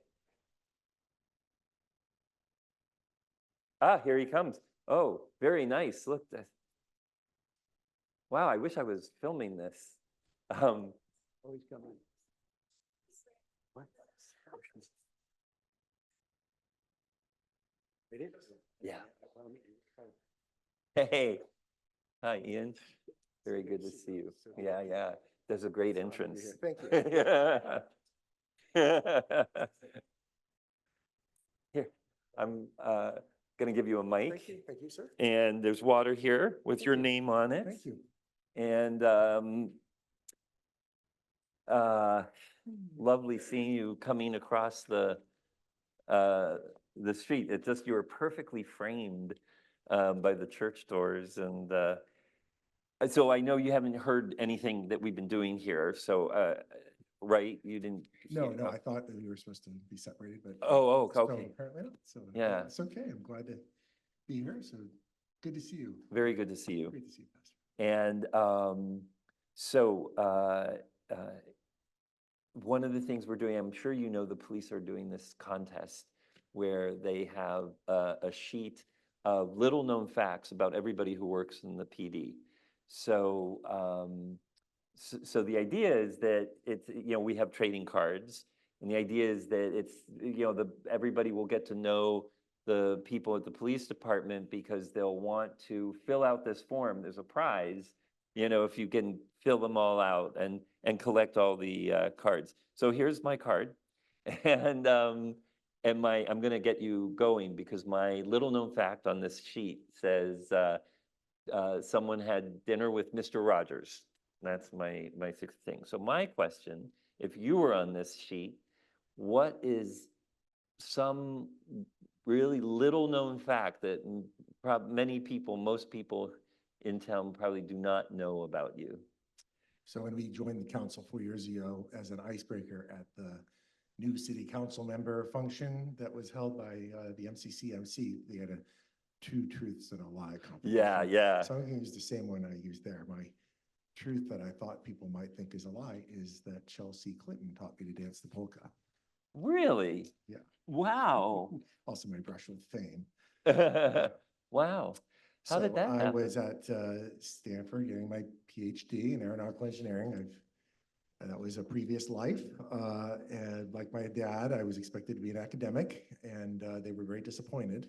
Ah, here he comes. Oh, very nice. Look, wow, I wish I was filming this. Oh, he's coming. What? It is? Yeah. Hey. Hi, Ian. Very good to see you. Yeah, yeah. There's a great entrance. Thank you. Here, I'm going to give you a mic. Thank you, sir. And there's water here with your name on it. Thank you. And lovely seeing you coming across the street. It just, you were perfectly framed by the church doors. And so I know you haven't heard anything that we've been doing here. So, right? You didn't? No, I thought that we were supposed to be separated, but. Oh, so okay. Apparently not. So Yeah. It's okay. I'm glad to be here. So good to see you. Very good to see you. Great to see you, Pastor. And one of the things we're doing, I'm sure you know the police are doing this contest where they have a sheet of little known facts about everybody who works in the PD. So so the idea is that it's, we have trading cards, and the idea is that it's, everybody will get to know the people at the police department because they'll want to fill out this form. There's a prize, if you can fill them all out and collect all the cards. So here's my card. And And I'm going to get you going because my little known fact on this sheet says someone had dinner with Mr. Rogers. That's my sixth thing. So my question, if you were on this sheet, what is some really little known fact that many people, most people in town probably do not know about you? So when we joined the council 4 years ago as an icebreaker at the new city council member function that was held by the MCCMC, they had a two truths and a lie competition. Yeah. So I'm going to use the same one I used there. My truth that I thought people might think is a lie is that Chelsea Clinton taught me to dance the polka. Really? Yeah. Wow. Also my brush with fame. Wow. How did that I happen? was at Stanford getting my PhD in aeronautical engineering. That was a previous life. And like my dad, I was expected to be an academic, and they were very disappointed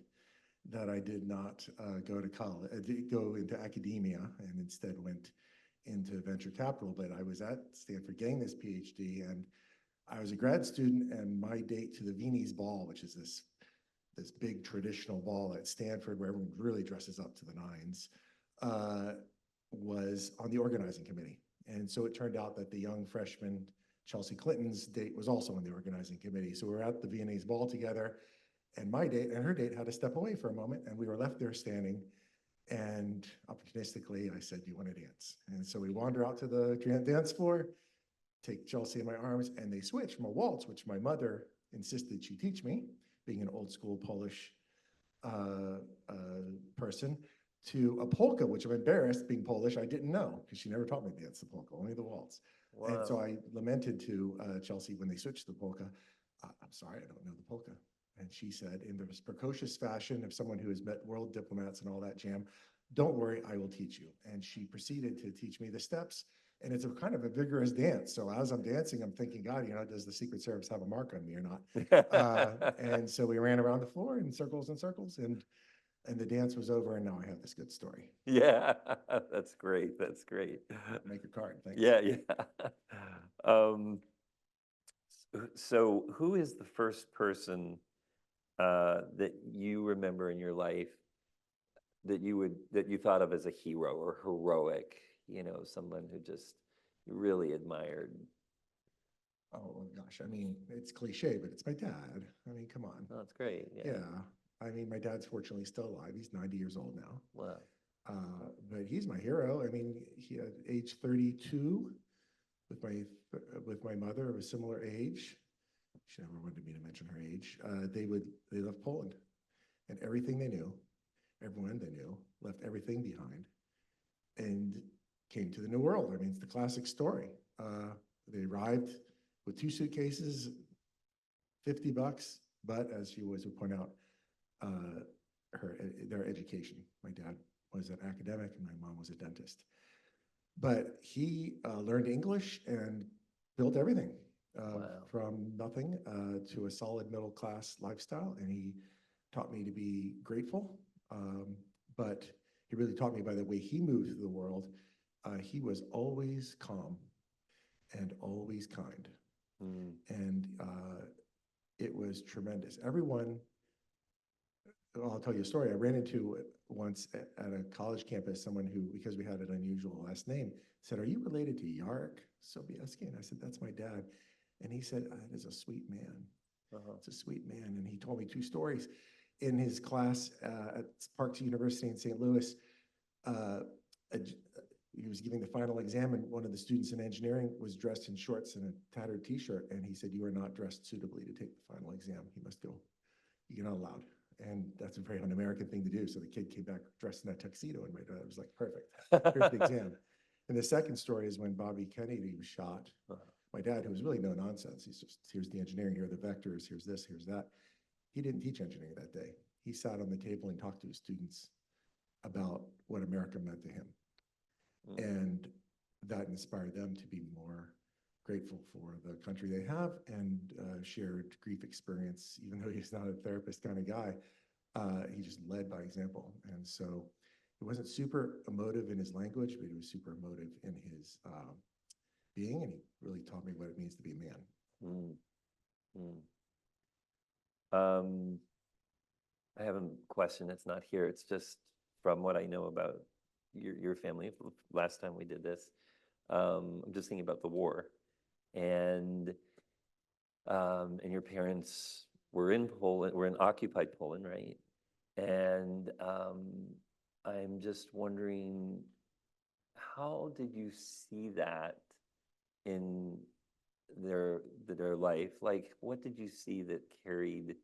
that I did not go to college, go into academia, and instead went into venture capital. But I was at Stanford getting this PhD, and I was a grad student, and my date to the Viennese Ball, which is this big traditional ball at Stanford where everyone really dresses up to the nines, was on the organizing committee. And so it turned out that the young freshman Chelsea Clinton's date was also on the organizing committee. So we were at the Viennese Ball together, and my date and her date had to step away for a moment, and we were left there standing. And opportunistically, I said, "Do you want to dance?" And so we wander out to the dance floor, take Chelsea in my arms, and they switch from a waltz, which my mother insisted she teach me, being an old school Polish person, to a polka, which I'm embarrassed, being Polish, I didn't know, because she never taught me to dance the polka, only the waltz. Wow. And so I lamented to Chelsea when they switched to the polka, "I'm sorry, I don't know the polka." And she said, in the precocious fashion of someone who has met world diplomats and all that jam, "Don't worry, I will teach you." And she proceeded to teach me the steps. And it's a kind of a vigorous dance. So as I'm dancing, I'm thinking, God, does the Secret Service have a mark on me or not? And so we ran around the floor in circles and circles, and the dance was over, and now I have this good story. Yeah, that's great. That's great. Make a card, thanks. Yeah. So who is the first person that you remember in your life that you thought of as a hero or heroic? Someone who just really admired. Oh gosh, I mean, it's cliche, but it's my dad. I mean, come on. Oh, that's great. Yeah. I mean, my dad's fortunately still alive. He's 90 years old now. Wow. But he's my hero. I mean, he had age 32 with my mother of a similar age. She never wanted me to mention her age. They left Poland, and everything they knew, everyone they knew, left everything behind, and came to the New World. I mean, it's the classic story. They arrived with 2 suitcases, $50, but as she always would point out, their education. My dad was an academic, and my mom was a dentist. But he learned English and built everything from nothing to a solid middle class lifestyle. And he taught me to be grateful. But he really taught me by the way he moved through the world. He was always calm and always kind. And it was tremendous. I'll tell you a story. I ran into once at a college campus someone who, because we had an unusual last name, said, "Are you related to Yark Sobieski?" And I said, "That's my dad." And he said, "That is a sweet man. It's a sweet man." And he told me 2 stories. In his class at Parks University in St. Louis, he was giving the final exam, and one of the students in engineering was dressed in shorts and a tattered t-shirt. And he said, "You are not dressed suitably to take the final exam. You must go. You're not allowed." And that's a very un-American thing to do. So the kid came back dressed in a tuxedo, and my dad was like, "Perfect. Here's the exam." And the second story is when Bobby Kennedy was shot. My dad, who was really no nonsense, he's just, "Here's the engineering, here are the vectors, here's this, here's that." He didn't teach engineering that day. He sat on the table and talked to his students about what America meant to him. And that inspired them to be more grateful for the country they have, and shared grief experience. Even though he's not a therapist kind of guy, he just led by example. And so it wasn't super emotive in his language, but it was super emotive in his being, and he really taught me what it means to be a man. I have a question that's not here. It's just from what I know about your family. Last time we did this, I'm just thinking about the war, and your parents were in Poland, were in occupied Poland, right? And I'm just wondering, how did you see that in their life? Like, what did you see that carried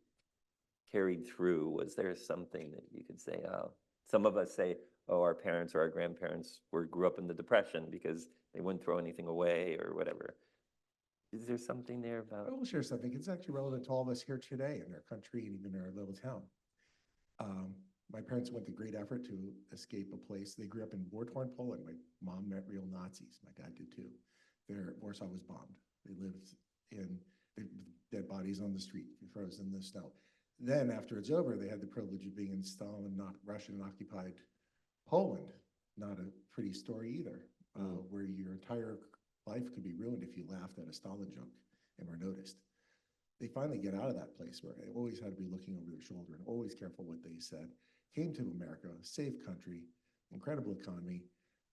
through? Was there something that you could say, oh, some of us say, oh, our parents or our grandparents grew up in the Depression because they wouldn't throw anything away or whatever. Is there something there I about? will share something. It's actually relevant to all of us here today in our country and even in our little town. My parents went to great effort to escape a place. They grew up in war-torn Poland. My mom met real Nazis. My dad did too. Warsaw was bombed. They lived in dead bodies on the street, frozen in the snow. Then after it's over, they had the privilege of being in Stalin, not Russian occupied Poland. Not a pretty story either, where your entire life could be ruined if you laughed at a Stalin joke and were noticed. They finally get out of that place where they always had to be looking over their shoulder and always careful what they said. Came to America, safe country, incredible economy,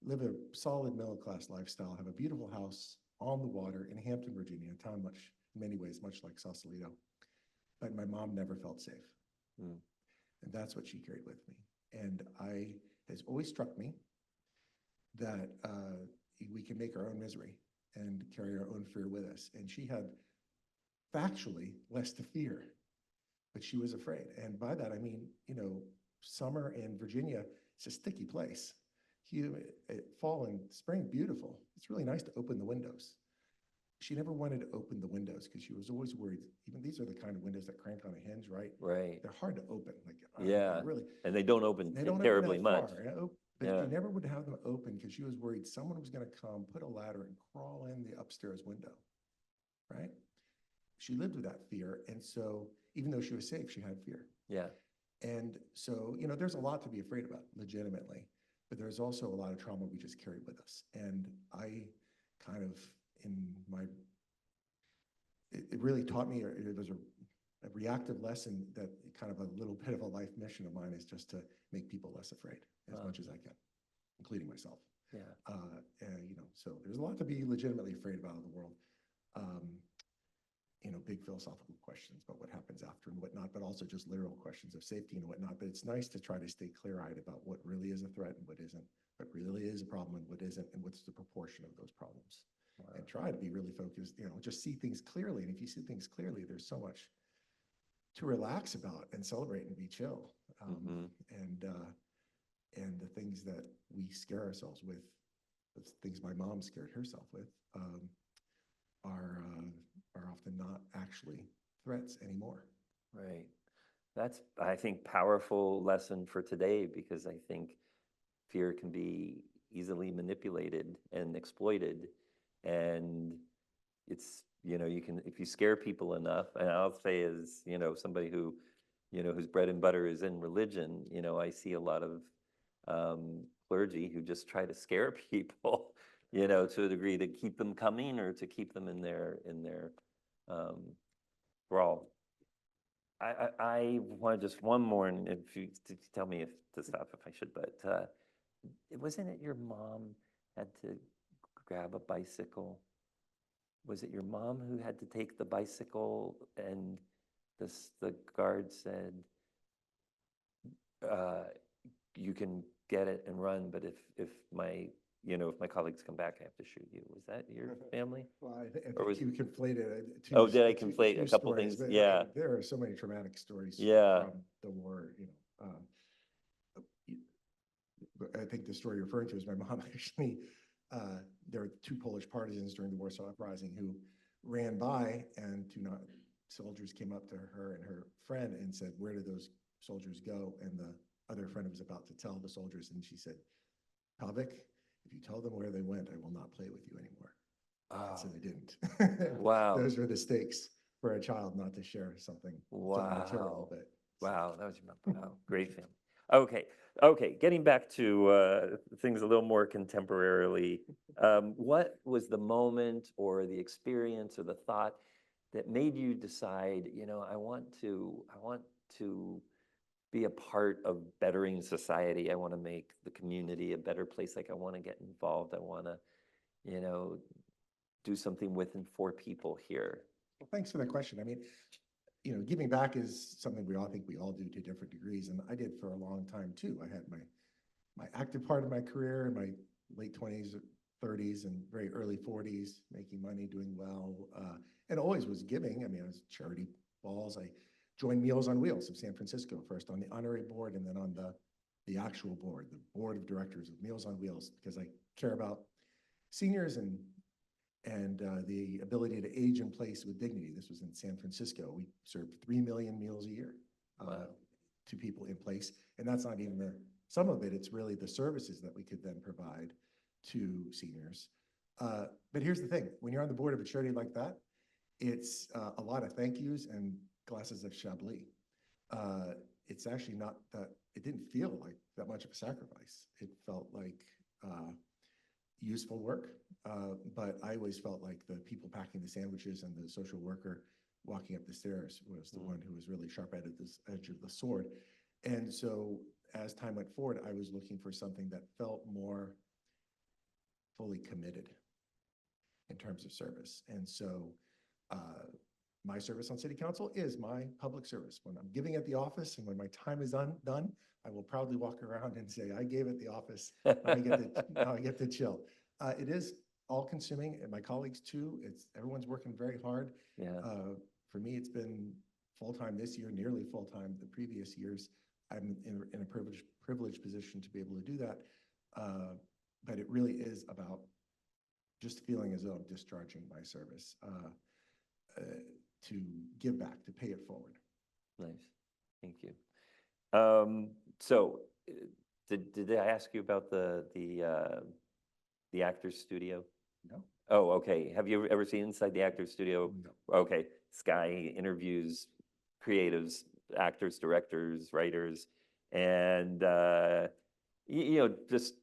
live a solid middle-class lifestyle, have a beautiful house on the water in Hampton, Virginia, a town in many ways, much like Sausalito. But my mom never felt safe. And that's what she carried with me. And has always struck me that we can make our own misery and carry our own fear with us. And she had factually less to fear, but she was afraid. And by that, I mean, summer in Virginia, it's a sticky place. Fall and spring, beautiful. It's really nice to open the windows. She never wanted to open the windows because she was always worried. Even these are the kind of windows that crank on a hinge, right? Right. They're hard to open. Like, Yeah. really. And they don't open They don't terribly open that much. far, but Yeah. she never would have them open because she was worried someone was going to come, put a ladder, and crawl in the upstairs window, right? She lived with that fear, and so even though she was safe, she had fear. Yeah. And so, there's a lot to be afraid about, legitimately, but there's also a lot of trauma we just carry with us. And I kind of, it really taught me, it was a reactive lesson that kind of a little bit of a life mission of mine is just to make people less afraid as much as I can, including myself. Yeah. So there's a lot to be legitimately afraid about in the world. Big philosophical questions about what happens after and whatnot, but also just literal questions of safety and whatnot. But it's nice to try to stay clear-eyed about what really is a threat and what isn't, what really is a problem and what isn't, and what's the proportion of those problems. Wow. And try to be really focused, just see things clearly. And if you see things clearly, there's so much to relax about and celebrate and be chill. And the things that we scare ourselves with, the things my mom scared herself with, are often not actually threats anymore. Right. That's, I think, powerful lesson for today, because I think fear can be easily manipulated and exploited. And it's, you can, if you scare people enough, and I'll say as, somebody who, whose bread and butter is in religion, I see a lot of clergy who just try to scare people, to a degree, to keep them coming or to keep them in their brawl. I want just one more, and if you tell me if to stop if I should, but wasn't it your mom had to grab a bicycle? Was it your mom who had to take the bicycle, and the guard said, you can get it and run, but if my colleagues come back, I have to shoot you. Was that your family? Well, I think was- you conflated Oh, did I conflate a couple stories, things? but, Yeah. there are so many traumatic stories Yeah. from the war. I think the story you're referring to is my mom actually. There were two Polish partisans during the Warsaw Uprising who ran by, and soldiers came up to her and her friend and said, "Where did those soldiers go?" And the other friend was about to tell the soldiers, and she said, "Pavik, if you tell them where they went, I will not play with you anymore." And so they didn't. Wow. Those were the stakes for a child, not to share something material. But wow, that was your mom. Wow, great family. Okay. Getting back to things a little more contemporarily, what was the moment or the experience or the thought that made you decide, I want to be a part of bettering society. I want to make the community a better place. Like I want to get involved. I want to, do something with and for people here. Well, thanks for that question. I mean, giving back is something we all think we all do to different degrees, and I did for a long time too. I had my active part of my career in my late 20s, 30s, and very early 40s, making money, doing well, and always was giving. I mean, I was charity balls. I joined Meals on Wheels of San Francisco, first on the honorary board and then on the actual board, the board of directors of Meals on Wheels, because I care about seniors and the ability to age in place with dignity. This was in San Francisco. We served 3 million meals a year to people in place. And that's not even some of it, it's really the services that we could then provide to seniors. But here's the thing, when you're on the board of a charity like that, it's a lot of thank yous and glasses of Chablis. It's actually not that, it didn't feel like that much of a sacrifice. It felt like useful work, but I always felt like the people packing the sandwiches and the social worker walking up the stairs was the one who was really sharp at this edge of the sword. And so as time went forward, I was looking for something that felt more fully committed in terms of service. And so my service on city council is my public service. When I'm giving at the office and when my time is done, I will proudly walk around and say, I gave at the office, now I get to chill. It is all consuming, and my colleagues too. Everyone's working very hard. Yeah. For me, it's been full-time this year, nearly full-time the previous years. I'm in a privileged position to be able to do that. But it really is about just feeling as though I'm discharging my service to give back, to pay it forward. Nice. Thank you. So did I ask you about the actor's studio? No. Oh, okay. Have you ever seen inside the actor's studio? No. Okay. Sky interviews creatives, actors, directors, writers, and just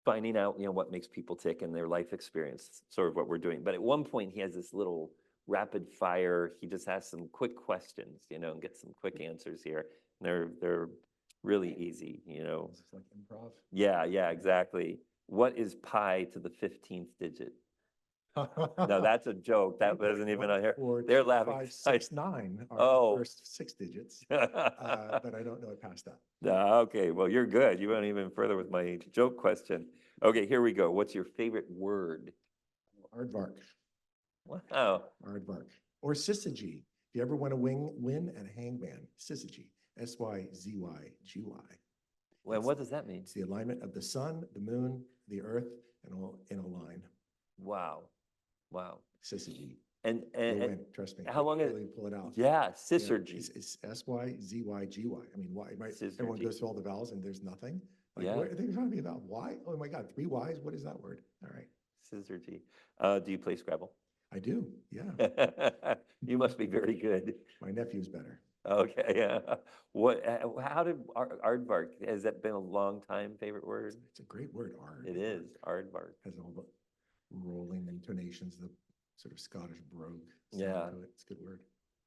finding out what makes people tick and their life experience, sort of what we're doing. But at one point, he has this little rapid fire. He just asks some quick questions, and gets some quick answers here. And they're really easy, It's like improv. Yeah, exactly. What is pi to the 15th digit? No, that's a joke. That wasn't even on here. 4, They're 2, laughing. 5, 6, 9 are Oh. the first 6 digits, but I don't know it past that. No, okay, well, you're good. You went even further with my joke question. Okay, here we go. What's your favorite word? Aardvark. Wow. Aardvark. Or syzygy. If you ever want to win at a hangman, syzygy. Syzygy. Well, what does that mean? It's the alignment of the sun, the moon, the earth, and all in a line. Wow. Syzygy. And You'll win, trust me. how long is really pull it out? Yeah, Yeah, syzygy. it's Syzygy. I mean, why? Right? Everyone Syzygy. goes through all the vowels and there's nothing. Like, Yeah. what are they trying to be about? Why? Oh my God, 3 Ys. What is that word? All right. Syzygy. Do you play Scrabble? I do. Yeah. You must be very good. My nephew's better. Okay, yeah. How did aardvark, has that been a long time favorite word? It's a great word, ard. It is, aardvark. Has all the rolling intonations, the sort of Scottish brogue sound Yeah. to it. It's a good word.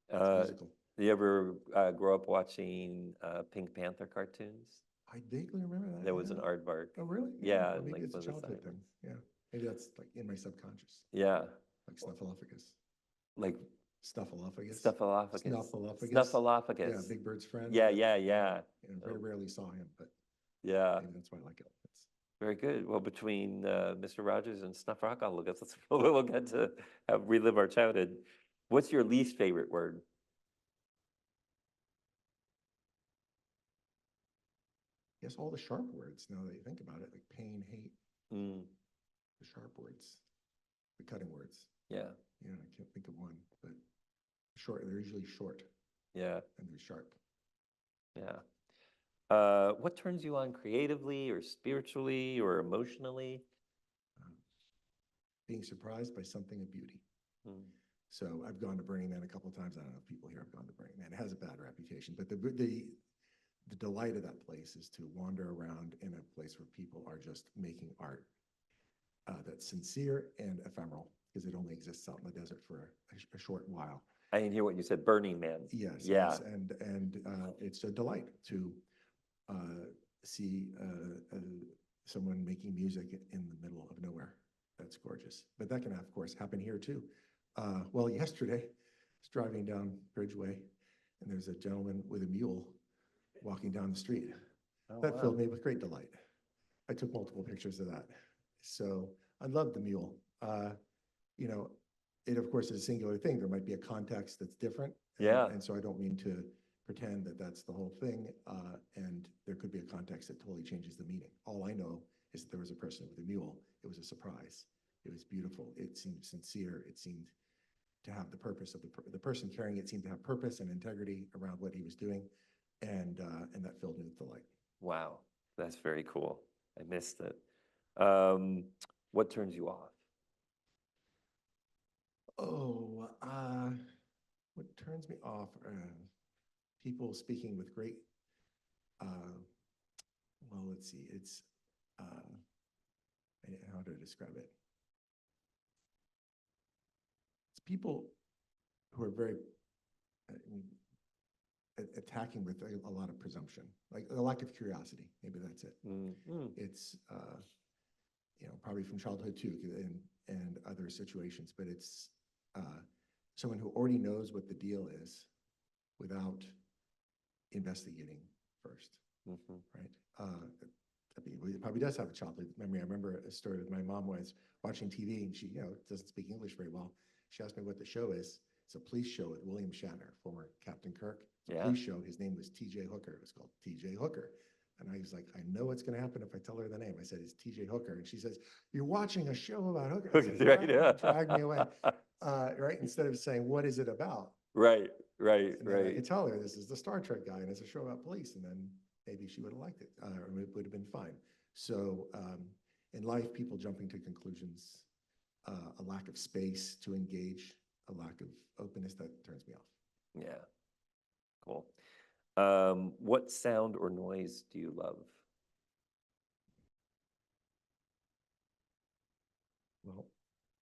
It's Uh, musical. You ever grow up watching Pink Panther cartoons? I vaguely remember that. There was an yeah. aardvark. Oh, really? Yeah, Well, maybe like it's a one of the childhood thing. sirens. Yeah. Maybe that's like in my subconscious, Yeah, like snuffleupagus. like Snuffleupagus. Snuffleupagus. Snuffleupagus. Snuffleupagus. Yeah, Big Bird's friend. Yeah. Very rarely saw him, but Yeah, maybe that's why I like it. very good. Well, between Mr. Rogers and Snuff Rock, we'll get to relive our childhood. What's your least favorite word? I guess all the sharp words, now that you think about it, like pain, hate, Mm, the sharp words, the cutting words. yeah, Yeah, I can't think of one, but they're usually short yeah, and they're sharp. yeah. What turns you on creatively or spiritually or emotionally? Being surprised by something of beauty. Mm, So I've gone to Burning Man a couple of times. I don't know if people here have gone to Burning Man. It has a bad reputation, but the delight of that place is to wander around in a place where people are just making art that's sincere and ephemeral. because it only exists out in the desert for a short while. I didn't hear what you said, Burning Man. Yes. Yeah. yes, and it's a delight to see someone making music in the middle of nowhere. That's gorgeous. But that can, of course, happen here too. Well, yesterday, I was driving down Bridgeway, and there's a gentleman with a mule walking down the street. Oh, That wow. filled me with great delight. I took multiple pictures of that. So I love the mule. You know, it of course is a singular thing. There might be a context that's different. Yeah. And so I don't mean to pretend that that's the whole thing. And there could be a context that totally changes the meaning. All I know is that there was a person with a mule. It was a surprise. It was beautiful. It seemed sincere. It seemed to have the purpose of the person carrying it seemed to have purpose and integrity around what he was doing. And that filled me with delight. Wow, that's very cool. I missed it. What turns you off? Oh, what turns me off? People speaking with great, well, let's see, it's, how to describe it? It's people who are very attacking with a lot of presumption, like a lack of curiosity. Maybe that's it. Mm-hmm. It's, you know, probably from childhood too, and other situations, but it's someone who already knows what the deal is without investigating first, Mm-hmm. right? I mean, it probably does have a childhood memory. I remember a story with my mom was watching TV, and she, you know, doesn't speak English very well. She asked me what the show is. It's a police show with William Shatner, former Captain Kirk. It's a Yeah. police show. His name was T.J. Hooker. It was called T.J. Hooker. And I was like, I know what's going to happen if I tell her the name. I said, it's T.J. Hooker. And she says, you're watching a show about Hooker. I said, Right, yeah. Drag me away. Right? Instead of saying, what is it about? Right, right, And then I right. could tell her this is the Star Trek guy and it's a show about police. And then maybe she would have liked it, or it would have been fine. So in life, people jumping to conclusions, a lack of space to engage, a lack of openness, that turns me off. Yeah, cool. What sound or noise do you love? Well,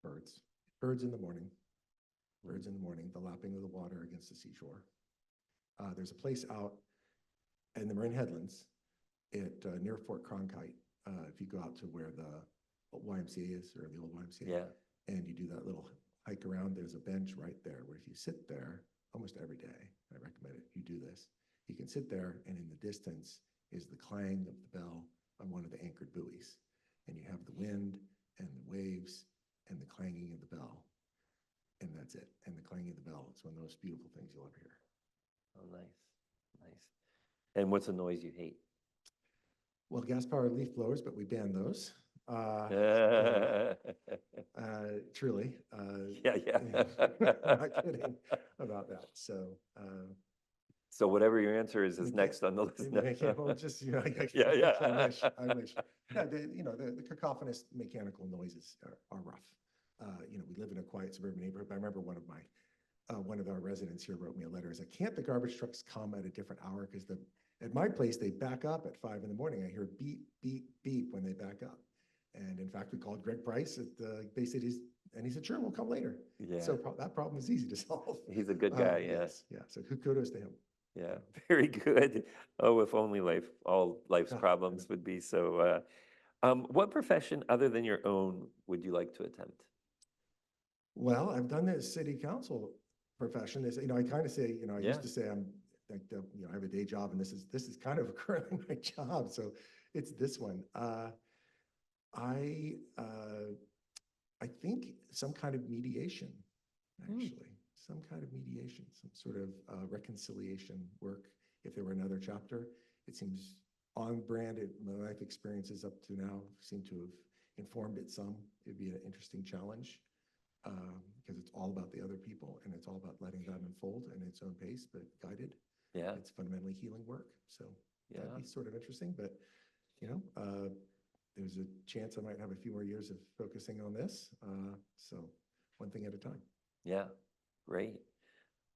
birds. Birds in the morning. Birds in the morning, the lapping of the water against the seashore. There's a place out in the Marin Headlands near Fort Cronkite. If you go out to where the YMCA is, or the old YMCA, Yeah. and you do that little hike around, there's a bench right there where if you sit there almost every day, I recommend it, you do this, you can sit there and in the distance is the clang of the bell on one of the anchored buoys. And you have the wind and the waves and the clanging of the bell. And that's it. And the clanging of the bell, it's one of those beautiful things you'll ever hear. Oh, nice, nice. And what's a noise you hate? Well, gas-powered leaf blowers, but we banned those. Truly. Yeah, yeah. Not kidding about that. So, So whatever your answer is we next on the list. well, just, you know, Yeah, yeah. I wish. Yeah, you know, the cacophonous mechanical noises are rough. You know, we live in a quiet suburban neighborhood. But I remember one of our residents here wrote me a letter. He said, can't the garbage trucks come at a different hour? Because at my place, they back up at 5 in the morning. I hear beep, beep, beep when they back up. And in fact, we called Greg Price at the Bay Cities, and he said, sure, we'll come later. Yeah. So that problem is easy to solve. He's a good guy, yeah. Yes, yeah. So kudos to him. Yeah, very good. Oh, if only all life's Yeah, I problems know. would be so. What profession other than your own would you like to attempt? Well, I've done the city council profession. You know, I kind of say, you know, I Yeah. used to say I'm like, you know, I have a day job, and this is kind of currently my job. So it's this one. I think some kind of mediation, actually, some kind of mediation, some sort of reconciliation work. If there were another chapter, it seems on brand. My life experiences up to now seem to have informed it some. It'd be an interesting challenge because it's all about the other people, and it's all about letting that unfold in its own pace, but guided. Yeah, It's fundamentally healing work. So that'd yeah, be sort of interesting, but you know, there's a chance I might have a few more years of focusing on this. So one thing at a time. yeah, great.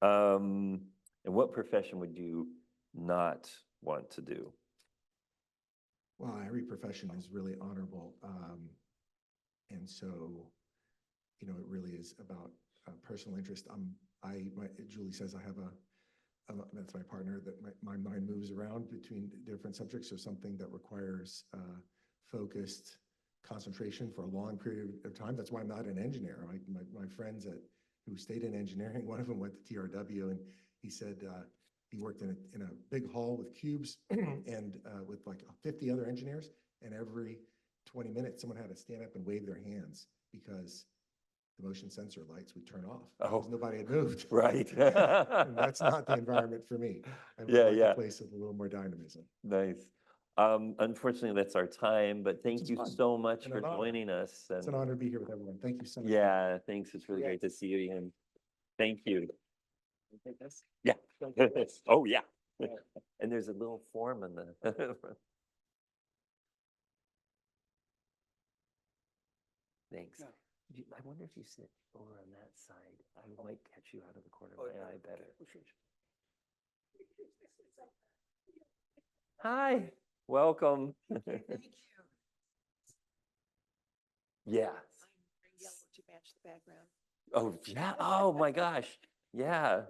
And what profession would you not want to do? Well, every profession is really honorable. And so it really is about personal interest. Julie says I have that's my partner, that my mind moves around between different subjects. So something that requires focused concentration for a long period of time. That's why I'm not an engineer. My friends who stayed in engineering, one of them went to TRW, and he said he worked in a big hall with cubes and with like 50 other engineers, and every 20 minutes someone had to stand up and wave their hands because the motion sensor lights would turn off because nobody had moved. Right. And that's not the environment for me. I would like a place with a little more dynamism. Nice. Unfortunately, that's our time, but thank It's you fun so much and for an honor. joining us. It's an honor to be here with everyone. Thank you so much. Yeah, thanks. It's really great to see you again. Thank you. Yeah. Oh, yeah. And there's a little form in the. Thanks. I wonder if you sit over on that side. I might catch you out of the corner of my eye better. Hi, welcome. Thank you. Yeah. I'm yellow to match the background. Oh, yeah. Oh, my gosh. Yeah.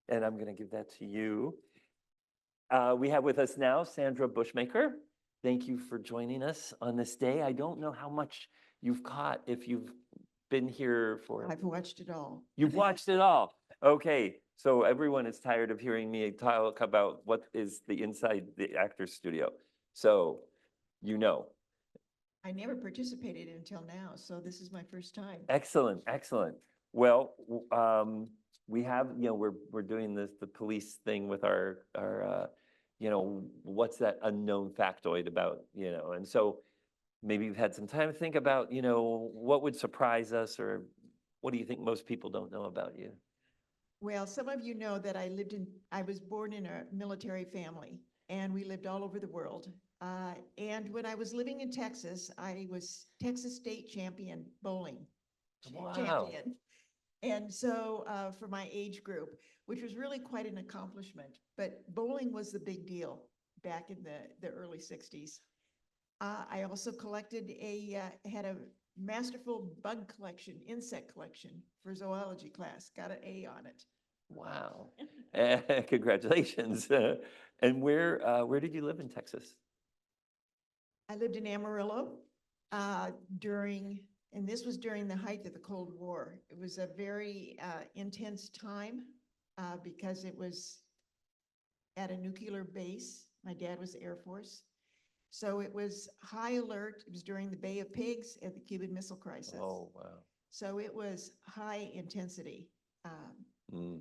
And I'm going to give that to you. We have with us now Sandra Bushmaker. Thank you for joining us on this day. I don't know how much you've caught if you've been here for. I've watched it all. You've watched it all. Okay. So everyone is tired of hearing me talk about what is the inside the actor's studio. So, I never participated until now, so this is my first time. Excellent, excellent. Well, we have, we're doing the police thing with our, what's that unknown factoid about, and so maybe you've had some time to think about, what would surprise us, or what do you think most people don't know about you? Well, some of you know that I was born in a military family, and we lived all over the world. And when I was living in Texas, I was Texas State champion bowling. Wow. Champion. And so for my age group, which was really quite an accomplishment, but bowling was the big deal back in the early 60s. I also had a masterful bug collection, insect collection for zoology class, got an A on it. Wow. Congratulations. And where did you live in Texas? I lived in Amarillo and this was during the height of the Cold War. It was a very intense time because it was at a nuclear base. My dad was Air Force. So it was high alert. It was during the Bay of Pigs at the Cuban Missile Crisis. Oh, wow. So it was high intensity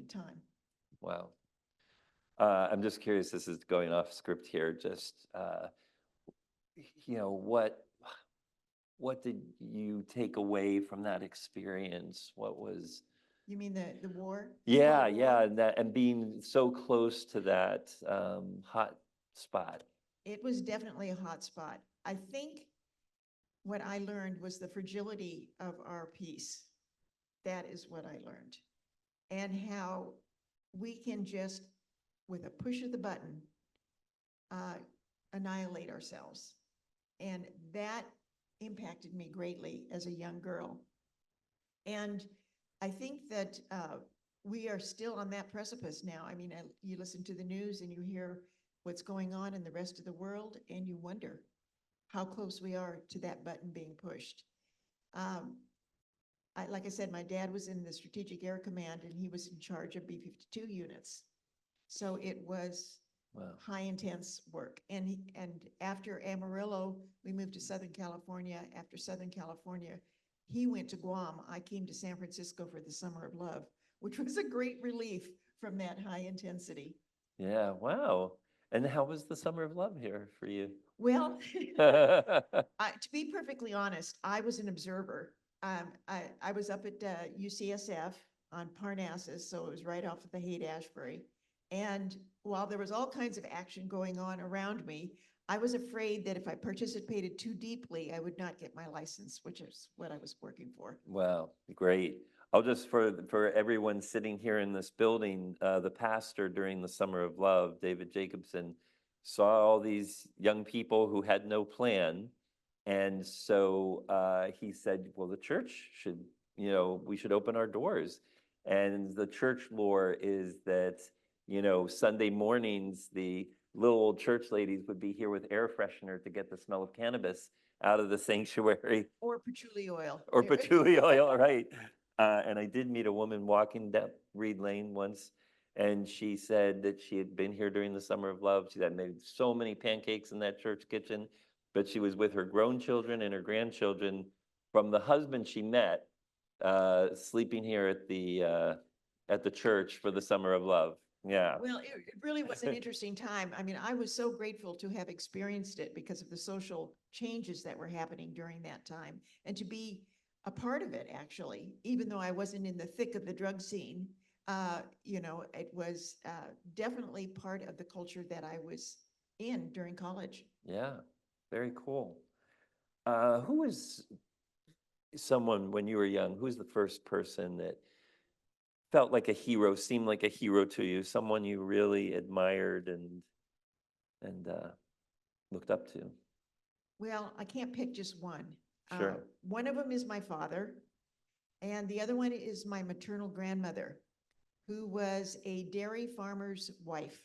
time. Wow. I'm just curious, this is going off script here, just, what did you take away from that experience? What was? You mean the war? Yeah, Cold yeah, War? and being so close to that hot spot. It was definitely a hot spot. I think what I learned was the fragility of our peace. That is what I learned. And how we can just, with a push of the button, annihilate ourselves. And that impacted me greatly as a young girl. And I think that we are still on that precipice now. I mean, you listen to the news and you hear what's going on in the rest of the world, and you wonder how close we are to that button being pushed. Like I said, my dad was in the Strategic Air Command, and he was in charge of B-52 units. So it was high intense work. And after Amarillo, we moved to Southern California. After Southern California, he went to Guam. I came to San Francisco for the Summer of Love, which was a great relief from that high intensity. Yeah, wow. And how was the Summer of Love here for you? Well, to be perfectly honest, I was an observer. I was up at UCSF on Parnassus, so it was right off of the Haight-Ashbury. And while there was all kinds of action going on around me, I was afraid that if I participated too deeply, I would not get my license, which is what I was working for. Wow, great. I'll just, for everyone sitting here in this building, the pastor during the Summer of Love, David Jacobson, saw all these young people who had no plan. And so he said, well, the church should we should open our doors. And the church lore is that, Sunday mornings, the little old church ladies would be here with air freshener to get the smell of cannabis out of the sanctuary. Or patchouli oil. Or patchouli oil, right? And I did meet a woman walking down Reed Lane once, and she said that she had been here during the Summer of Love. She had made so many pancakes in that church kitchen, but she was with her grown children and her grandchildren from the husband she met, sleeping here at the church for the Summer of Love. Yeah. Well, it really was an interesting time. I mean, I was so grateful to have experienced it because of the social changes that were happening during that time and to be a part of it, actually, even though I wasn't in the thick of the drug scene. It was definitely part of the culture that I was in during college. Yeah, very cool. Who was someone when you were young? Who's the first person that felt like a hero, seemed like a hero to you, someone you really admired and looked up to? Well, I can't pick just one. Sure. One of them is my father, and the other one is my maternal grandmother, who was a dairy farmer's wife.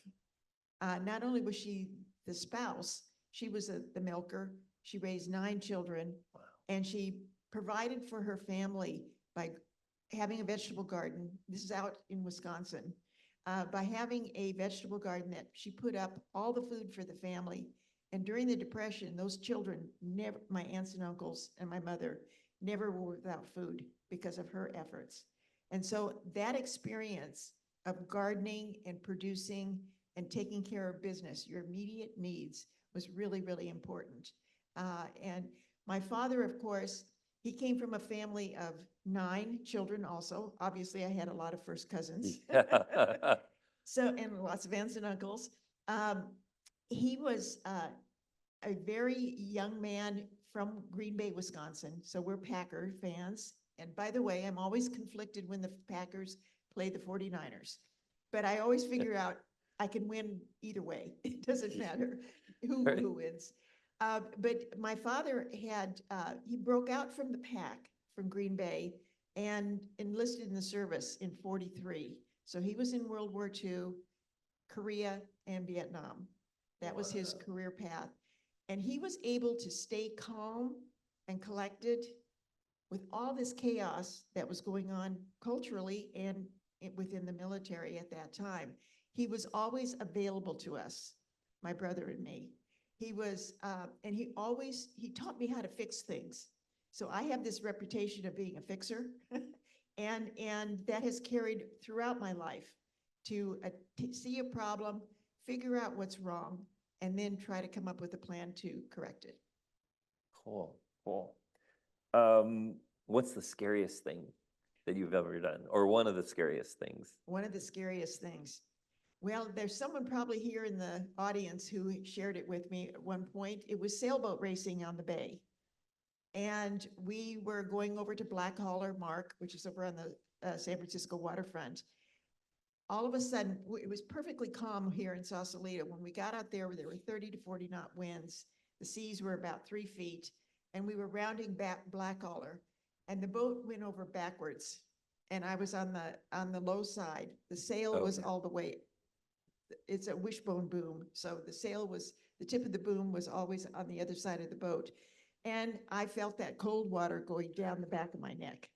Not only was she the spouse, she was the milker. She raised 9 children, and she provided for her family by having a vegetable garden. This is out in Wisconsin. By having a vegetable garden that she put up all the food for the family. And during the Depression, those children never, my aunts and uncles and my mother, never were without food because of her efforts. And so that experience of gardening and producing and taking care of business, your immediate needs, was really, really important. And my father, of course, he came from a family of 9 children also. Obviously, I had a lot of first cousins. So, and lots of aunts and uncles. He was a very young man from Green Bay, Wisconsin. So we're Packer fans. And by the way, I'm always conflicted when the Packers play the 49ers. But I always figure out I can win either way. It doesn't matter who wins. But my father he broke out from the pack from Green Bay and enlisted in the service in 43. So he was in World War II, Korea, and Vietnam. That was his career path. And he was able to stay calm and collected with all this chaos that was going on culturally and within the military at that time. He was always available to us, my brother and me. He was, and he taught me how to fix things. So I have this reputation of being a fixer, and that has carried throughout my life to see a problem, figure out what's wrong, and then try to come up with a plan to correct it. Cool. What's the scariest thing that you've ever done, or one of the scariest things? One of the scariest things. Well, there's someone probably here in the audience who shared it with me at one point. It was sailboat racing on the bay. And we were going over to Black Hauler Mark, which is over on the San Francisco waterfront. All of a sudden, it was perfectly calm here in Sausalito. When we got out there were 30 to 40 knot winds. The seas were about 3 feet, and we were rounding back Black Hauler, and the boat went over backwards. And I was on the low side. The sail was all the way. It's a wishbone boom, so the tip of the boom was always on the other side of the boat. And I felt that cold water going down the back of my neck.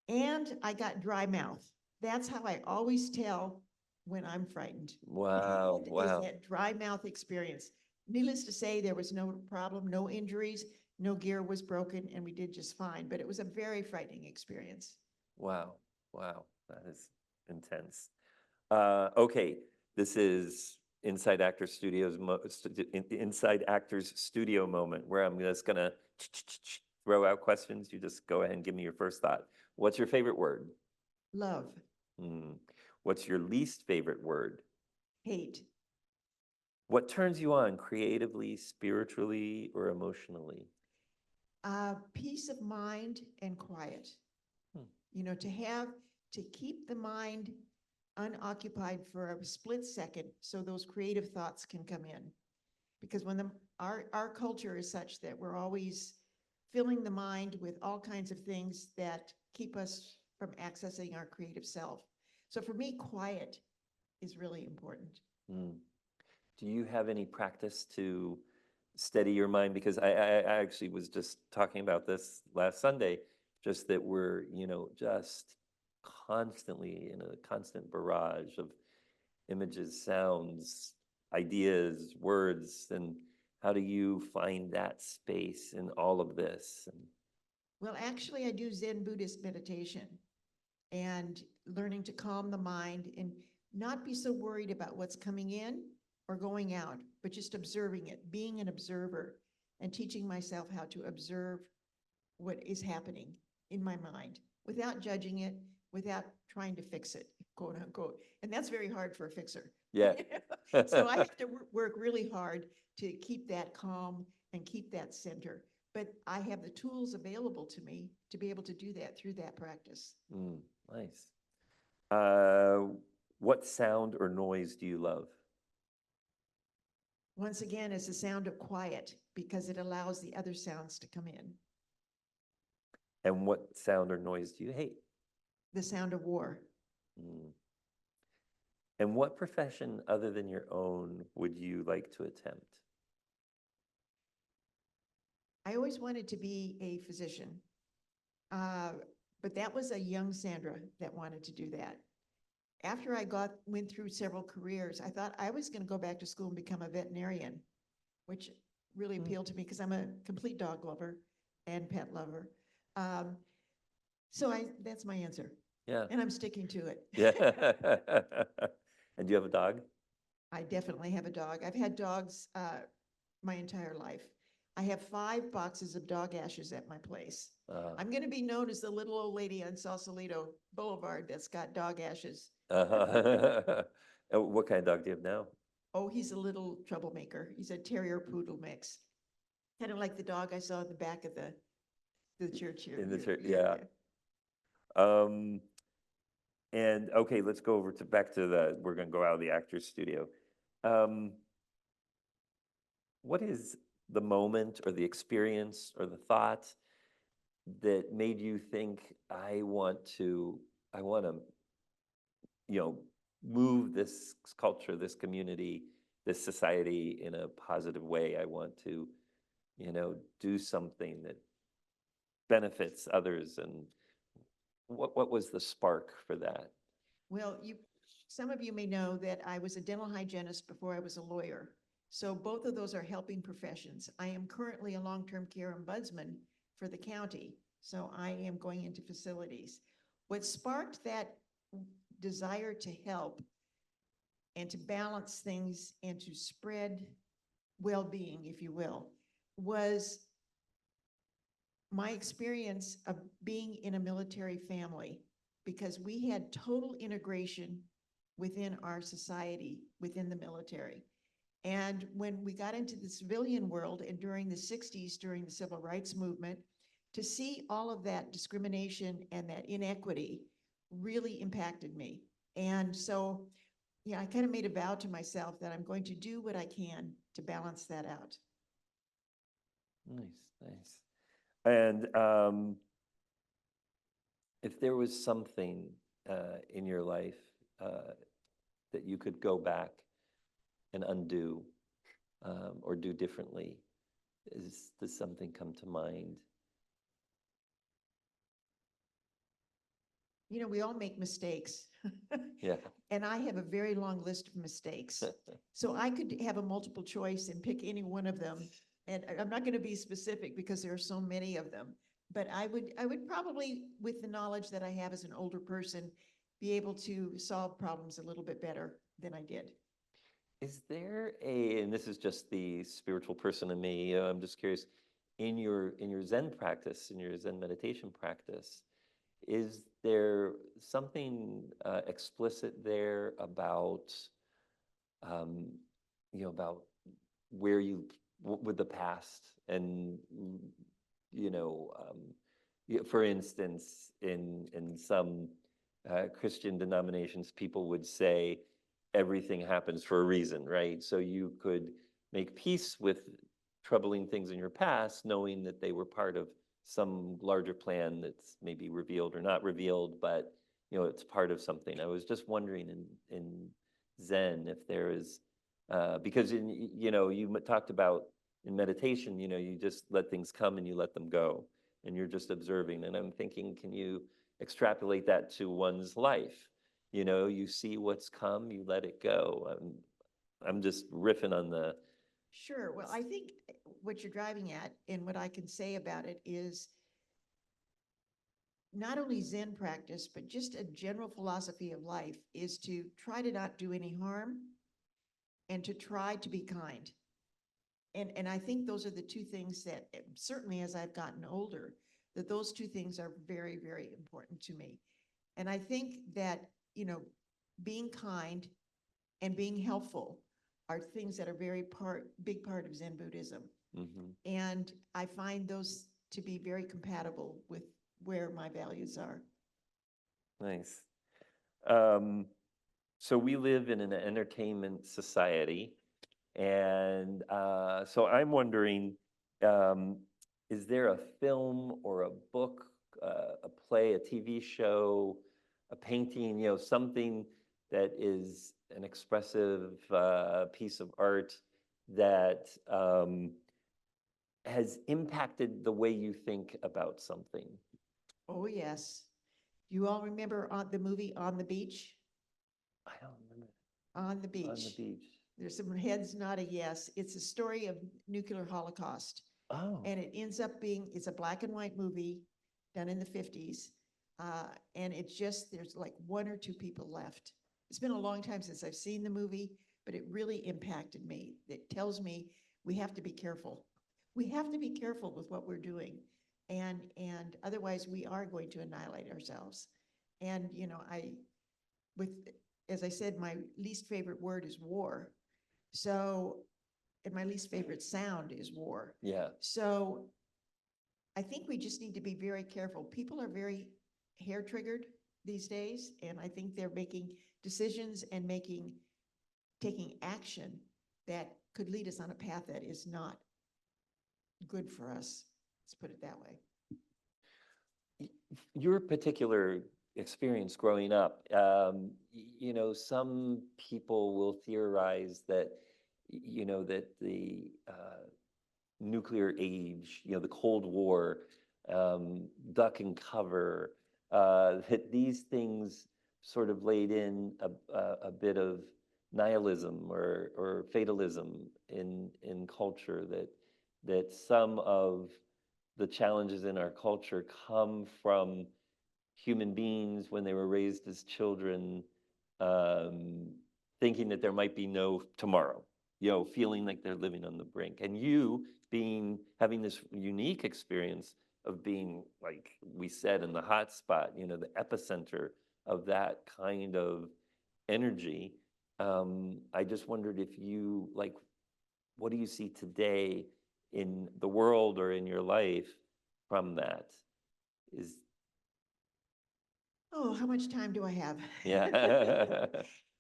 And I got dry mouth. That's how I always tell when I'm frightened. Wow. Is that dry mouth experience. Needless to say, there was no problem, no injuries, no gear was broken, and we did just fine. But it was a very frightening experience. Wow. That is intense. Okay, this is Inside Actors Studio moment where I'm just gonna throw out questions. You just go ahead and give me your first thought. What's your favorite word? Love. What's your least favorite word? Hate. What turns you on creatively, spiritually, or emotionally? Peace of mind and quiet. To keep the mind unoccupied for a split second so those creative thoughts can come in. Because when our culture is such that we're always filling the mind with all kinds of things that keep us from accessing our creative self. So for me, quiet is really important. Mm. Do you have any practice to steady your mind? Because I actually was just talking about this last Sunday, just that we're, just constantly in a constant barrage of images, sounds, ideas, words, and how do you find that space in all of this? Well, actually, I do Zen Buddhist meditation and learning to calm the mind and not be so worried about what's coming in or going out, but just observing it, being an observer and teaching myself how to observe what is happening in my mind without judging it, without trying to fix it, quote unquote. And that's very hard for a fixer. Yeah. So I have to work really hard to keep that calm and keep that center. But I have the tools available to me to be able to do that through that practice. Nice. What sound or noise do you love? Once again, it's the sound of quiet because it allows the other sounds to come in. And what sound or noise do you hate? The sound of war. Mm. And what profession other than your own would you like to attempt? I always wanted to be a physician, but that was a young Sandra that wanted to do that. After I went through several careers, I thought I was going to go back to school and become a veterinarian, which really appealed to me because I'm a complete dog lover and pet lover. So that's my answer. Yeah. And I'm sticking to it. Yeah. And do you have a dog? I definitely have a dog. I've had dogs my entire life. I have 5 boxes of dog ashes at my place. I'm going to be known as the little old lady on Sausalito Boulevard that's got dog ashes. What kind of dog do you have now? Oh, he's a little troublemaker. He's a terrier poodle mix. Kind of like the dog I saw in the back of the church here. In the church, yeah. And okay, let's go over to back to we're going to go out of the actor's studio. What is the moment or the experience or the thought that made you think, I want to, move this culture, this community, this society in a positive way. I want to, do something that benefits others. And what was the spark for that? Well, some of you may know that I was a dental hygienist before I was a lawyer. So both of those are helping professions. I am currently a long-term care ombudsman for the county. So I am going into facilities. What sparked that desire to help and to balance things and to spread well-being, if you will, was my experience of being in a military family, because we had total integration within our society, within the military. And when we got into the civilian world and during the 60s, during the civil rights movement, to see all of that discrimination and that inequity really impacted me. And so, yeah, I kind of made a vow to myself that I'm going to do what I can to balance that out. Nice, nice. And if there was something in your life that you could go back and undo or do differently, does something come to mind? You know, we all make mistakes. Yeah. And I have a very long list of mistakes. So I could have a multiple choice and pick any one of them. And I'm not going to be specific because there are so many of them. But I would probably, with the knowledge that I have as an older person, be able to solve problems a little bit better than I did. Is there and this is just the spiritual person in me, I'm just curious, in your Zen practice, in your Zen meditation practice, is there something explicit there about, about where with the past and, for instance, in some Christian denominations, people would say everything happens for a reason, right? So you could make peace with troubling things in your past, knowing that they were part of some larger plan that's maybe revealed or not revealed, but it's part of something. I was just wondering in Zen if there is, because you talked about in meditation, you just let things come and you let them go, and you're just observing. And I'm thinking, can you extrapolate that to one's life? You see what's come, you let it go. I'm just riffing on the. Sure. Well, I think what you're driving at and what I can say about it is not only Zen practice, but just a general philosophy of life is to try to not do any harm and to try to be kind. And I think those are the two things that certainly as I've gotten older, that those two things are very, very important to me. And I think that, being kind and being helpful are things that are big part of Zen Buddhism. Mhm. And I find those to be very compatible with where my values are. Nice. So we live in an entertainment society, and so I'm wondering, is there a film or a book, a play, a TV show, a painting, something that is an expressive piece of art that has impacted the way you think about something? Oh, yes. You all remember the movie On the Beach? I don't remember. On the Beach. On the beach. There's some heads nodding yes. It's a story of nuclear holocaust. Oh. And it ends up it's a black and white movie done in the 50s. And there's like one or two people left. It's been a long time since I've seen the movie, but it really impacted me. It tells me we have to be careful. We have to be careful with what we're doing. And otherwise we are going to annihilate ourselves. And, as I said, my least favorite word is war. So, and my least favorite sound is war. Yeah. So I think we just need to be very careful. People are very hair triggered these days, and I think they're making decisions and taking action that could lead us on a path that is not good for us. Let's put it that way. Your particular experience growing up, some people will theorize that, that the nuclear age, the Cold War, duck and cover, that these things sort of laid in a bit of nihilism or fatalism in culture, that some of the challenges in our culture come from human beings when they were raised as children, thinking that there might be no tomorrow, feeling like they're living on the brink. And you having this unique experience of being, like we said, in the hot spot, the epicenter of that kind of energy. I just wondered if you, what do you see today in the world or in your life from that? Oh, how much time do I have? Yeah.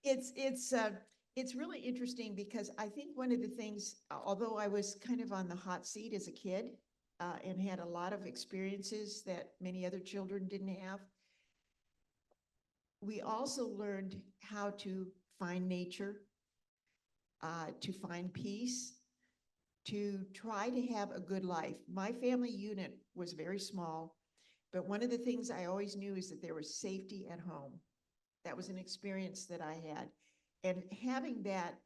It's really interesting because I think one of the things, although I was kind of on the hot seat as a kid, and had a lot of experiences that many other children didn't have, we also learned how to find nature, to find peace, to try to have a good life. My family unit was very small, but one of the things I always knew is that there was safety at home. That was an experience that I had. And having that,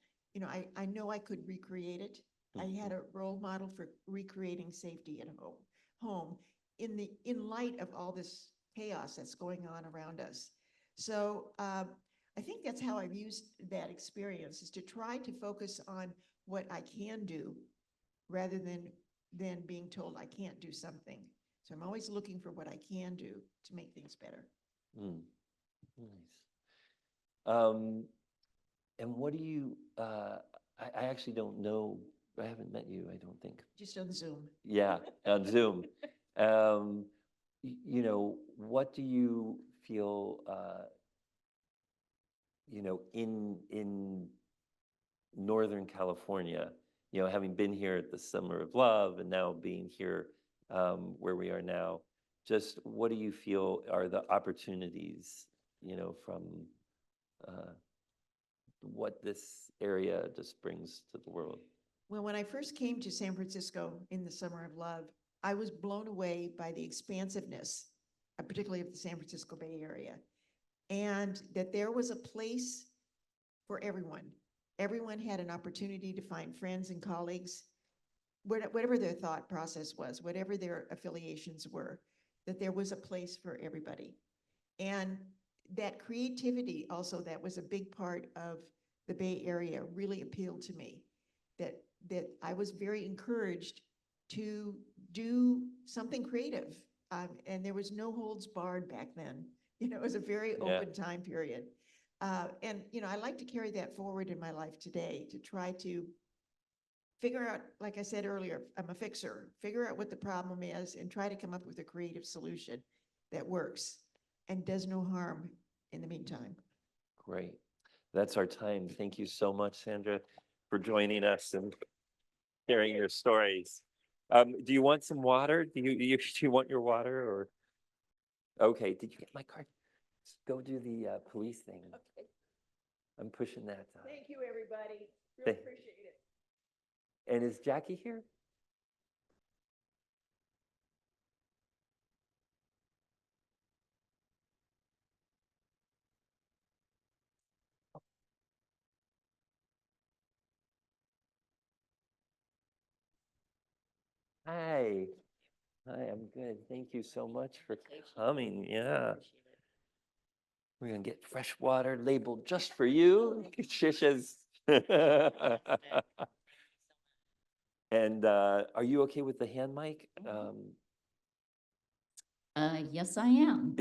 I know I could recreate it. I had a role model for recreating safety at home in light of all this chaos that's going on around us. So I think that's how I've used that experience, is to try to focus on what I can do rather than being told I can't do something. So I'm always looking for what I can do to make things better. Nice. And what do you, I actually don't know, I haven't met you, I don't think. Just on Zoom. Yeah, on Zoom. What do you feel, in Northern California, having been here at the Summer of Love and now being here where we are now, just what do you feel are the opportunities, from what this area just brings to the world? Well, when I first came to San Francisco in the Summer of Love, I was blown away by the expansiveness, particularly of the San Francisco Bay Area, and that there was a place for everyone. Everyone had an opportunity to find friends and colleagues, whatever their thought process was, whatever their affiliations were, that there was a place for everybody. And that creativity also, that was a big part of the Bay Area, really appealed to me. That I was very encouraged to do something creative. And there was no holds barred back then. It was a very open time period. And I like to carry that forward in my life today, to try to figure out, like I said earlier, I'm a fixer, figure out what the problem is and try to come up with a creative solution that works and does no harm in the meantime. Great. That's our time. Thank you so much, Sandra, for joining us and sharing your stories. Do you want some water? Do you want your water, or? Okay, did you get my card? Just go do the police thing. Okay. I'm pushing that. Thank you, everybody. Thank- Appreciate it. And is Jackie here? Hi. Hi, I'm good. Thank you so much for coming. Yeah. We're gonna get fresh water labeled just for you. Shishas. And are you okay with the hand mic? Yes, I am.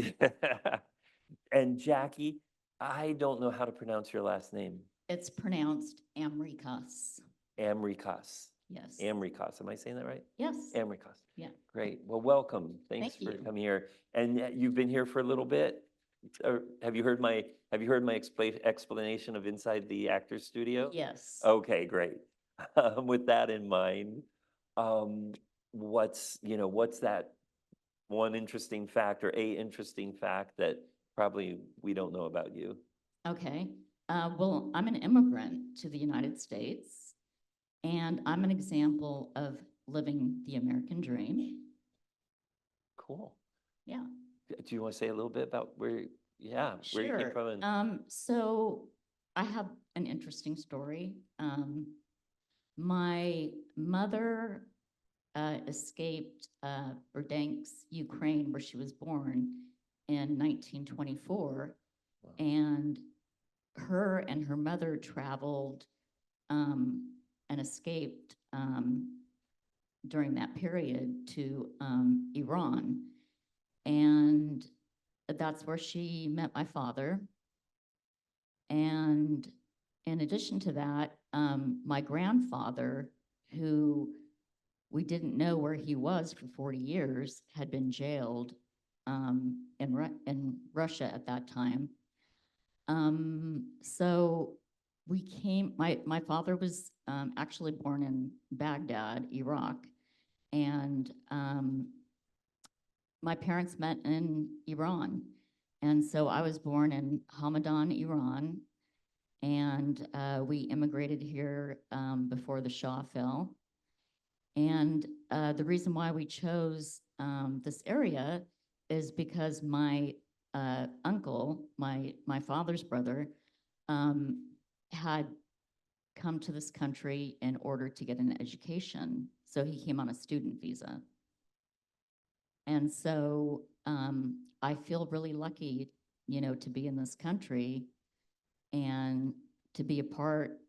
And Jackie, I don't know how to pronounce your last name. It's pronounced Amrikas. Amrikas. Yes. Amrikas. Am I saying that right? Yes. Amrikas. Yeah. Great. Well, welcome. Thanks Thank for you. coming here. And you've been here for a little bit. Have you heard my explanation of inside the actor's studio? Yes. Okay, great. With that in mind, what's that one interesting fact or a interesting fact that probably we don't know about you? Okay. Well, I'm an immigrant to the United States, and I'm an example of living the American dream. Cool. Yeah. Do you want to say a little bit about where you came Sure. from? And So I have an interesting story. My mother escaped Verdansk, Ukraine, where she was born in 1924. Wow. And her and her mother traveled and escaped during that period to Iran. And that's where she met my father. And in addition to that, my grandfather, who we didn't know where he was for 40 years, had been jailed in Russia at that time. So we came, my father was actually born in Baghdad, Iraq, and my parents met in Iran. And so I was born in Hamadan, Iran, and we immigrated here before the Shah fell. And the reason why we chose this area is because my uncle, my father's brother, had come to this country in order to get an education. So he came on a student visa. And so I feel really lucky, to be in this country and to be a part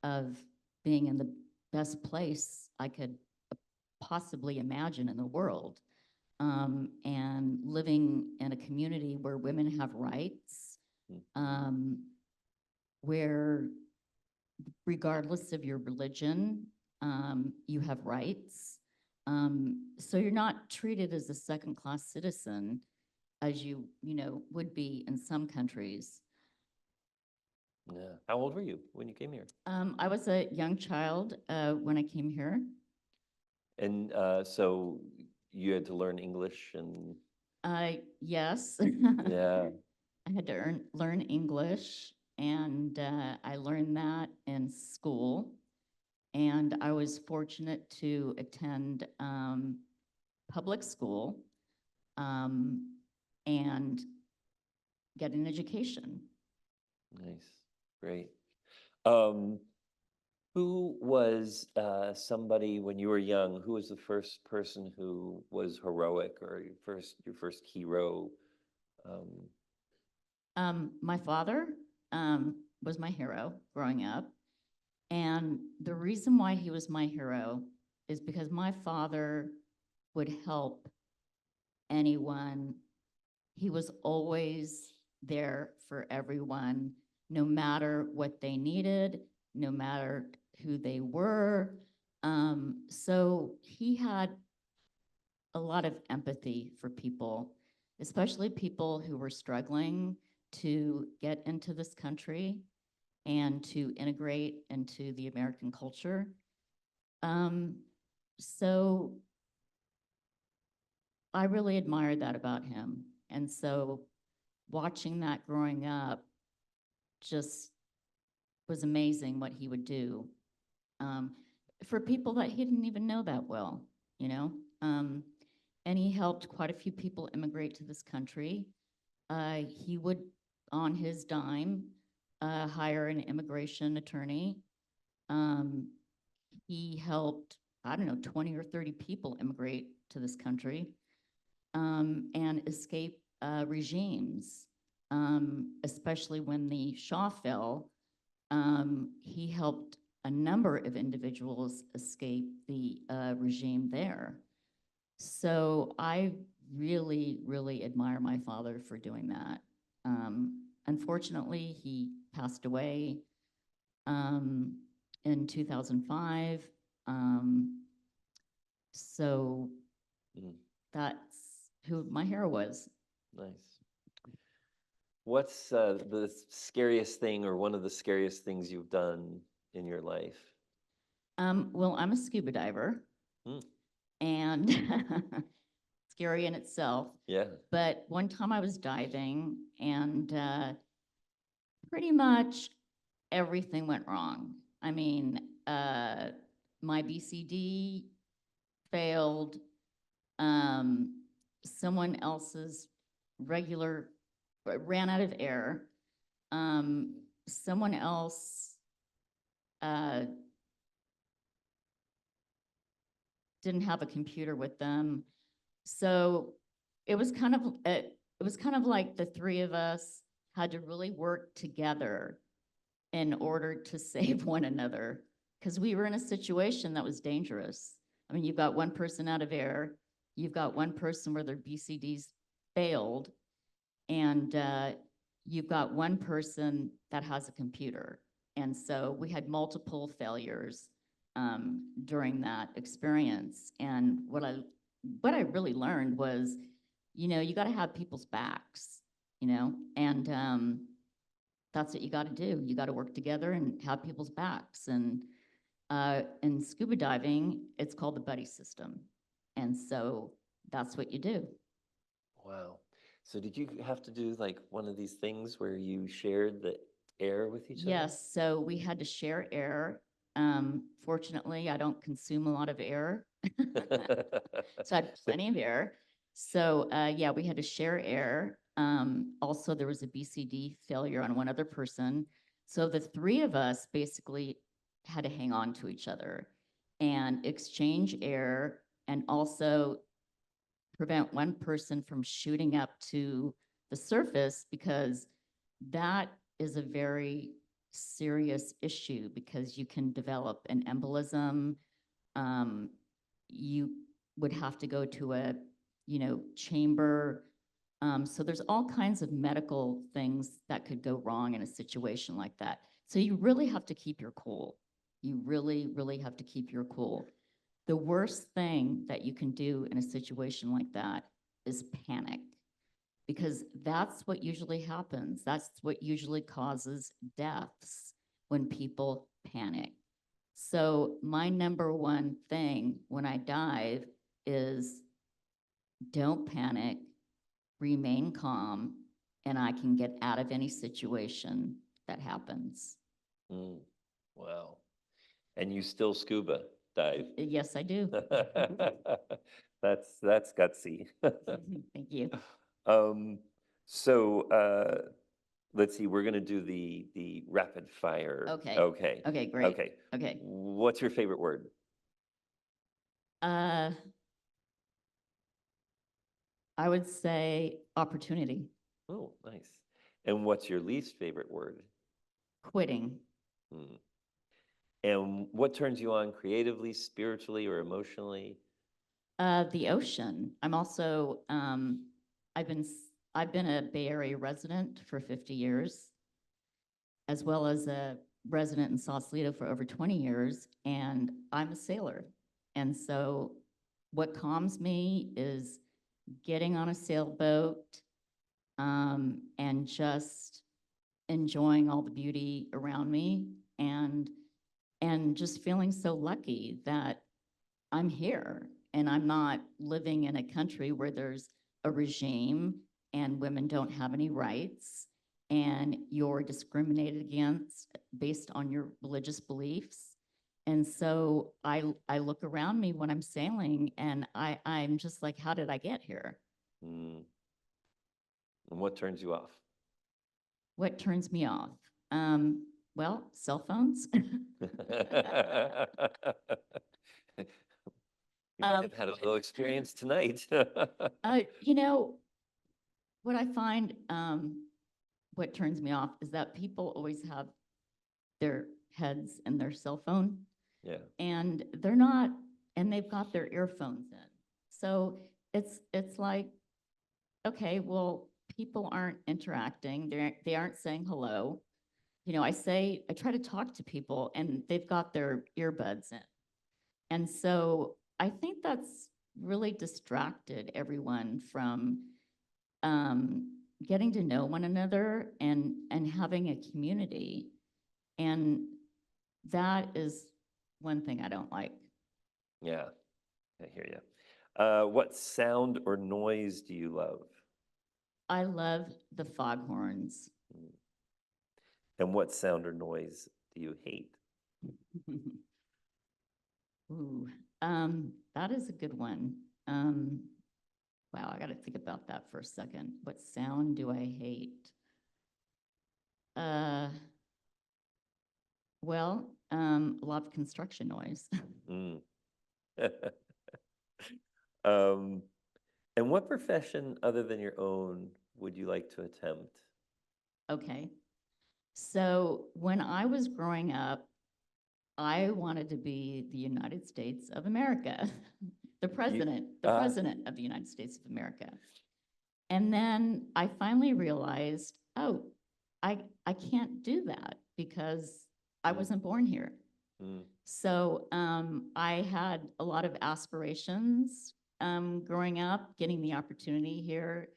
of being in the best place I could possibly imagine in the world, and living in a community where women have rights, where regardless of your religion, you have rights. So you're not treated as a second-class citizen as you would be in some countries. Yeah. How old were you when you came here? I was a young child when I came here. And so you had to learn English and Yes. yeah. I had to learn English, and I learned that in school. And I was fortunate to attend public school and get an education. Nice. Great. Um, who was somebody when you were young, who was the first person who was heroic or your first hero? My father was my hero growing up. And the reason why he was my hero is because my father would help anyone. He was always there for everyone, no matter what they needed, no matter who they were. So he had a lot of empathy for people, especially people who were struggling to get into this country and to integrate into the American culture. So I really admired that about him. And so watching that growing up just was amazing what he would do for people that he didn't even know that well, you know? And he helped quite a few people immigrate to this country. He would, on his dime, hire an immigration attorney. He helped, I don't know, 20 or 30 people immigrate to this country and escape regimes, especially when the Shah fell. He helped a number of individuals escape the regime there. So I really, really admire my father for doing that. Unfortunately, he passed away in 2005. So that's who my hero was. Nice. What's the scariest thing or one of the scariest things you've done in your life? Well, I'm a scuba diver. And scary in itself. Yeah. But one time I was diving and pretty much everything went wrong. I mean, my BCD failed. Someone else's regular ran out of air. Someone else didn't have a computer with them. So it was kind of like the three of us had to really work together in order to save one another because we were in a situation that was dangerous. I mean, you've got one person out of air, you've got one person where their BCDs failed, and you've got one person that has a computer. And so we had multiple failures during that experience. And what I really learned was, you got to have people's backs, and that's what you got to do. You got to work together and have people's backs. And in scuba diving, it's called the buddy system. And so that's what you do. Wow. So did you have to do like one of these things where you shared the air with each other? Yes, so we had to share air. Fortunately, I don't consume a lot of air. So I had plenty of air. So yeah, we had to share air. Also, there was a BCD failure on one other person. So the three of us basically had to hang on to each other and exchange air and also prevent one person from shooting up to the surface because that is a very serious issue because you can develop an embolism. You would have to go to a, chamber. So there's all kinds of medical things that could go wrong in a situation like that. So you really have to keep your cool. You really, really have to keep your cool. The worst thing that you can do in a situation like that is panic. because that's what usually happens. That's what usually causes deaths when people panic. So my number one thing when I dive is don't panic, remain calm, and I can get out of any situation that happens. Mm, wow. And you still scuba dive? Yes, I do. That's gutsy. Thank you. So let's see, we're gonna do the rapid fire. Okay. Okay. Okay, great. Okay. Okay. What's your favorite word? I would say opportunity, Oh, nice. And what's your least favorite word? quitting. Hmm. And what turns you on creatively, spiritually, or emotionally? The ocean. I'm also, I've been a Bay Area resident for 50 years, as well as a resident in Sausalito for over 20 years, and I'm a sailor. And so what calms me is getting on a sailboat, and just enjoying all the beauty around me, and just feeling so lucky that I'm here and I'm not living in a country where there's a regime and women don't have any rights and you're discriminated against based on your religious beliefs. And so I look around me when I'm sailing and I'm just like, how did I get here? Hmm. And what turns you off? What turns me off? Well, cell phones. You might have had a little experience tonight. You know, what I find, what turns me off is that people always have their heads in their cell phone Yeah. and they're not, and they've got their earphones in. So it's like, okay, well, people aren't interacting. They aren't saying hello. You know, I try to talk to people and they've got their earbuds in. And so I think that's really distracted everyone from getting to know one another and having a community. And that is one thing I don't like. Yeah, I hear you. What sound or noise do you love? I love the foghorns. And what sound or noise do you hate? Ooh, that is a good one. Wow, I got to think about that for a second. What sound do I hate? Well, a lot of construction noise. Mm. And what profession other than your own would you like to attempt? Okay. So when I was growing up, I wanted to be the United States of America, the president of the United States of America. And then I finally realized, oh, I can't do that because I wasn't born here. Mm. So I had a lot of aspirations growing up, getting the opportunity here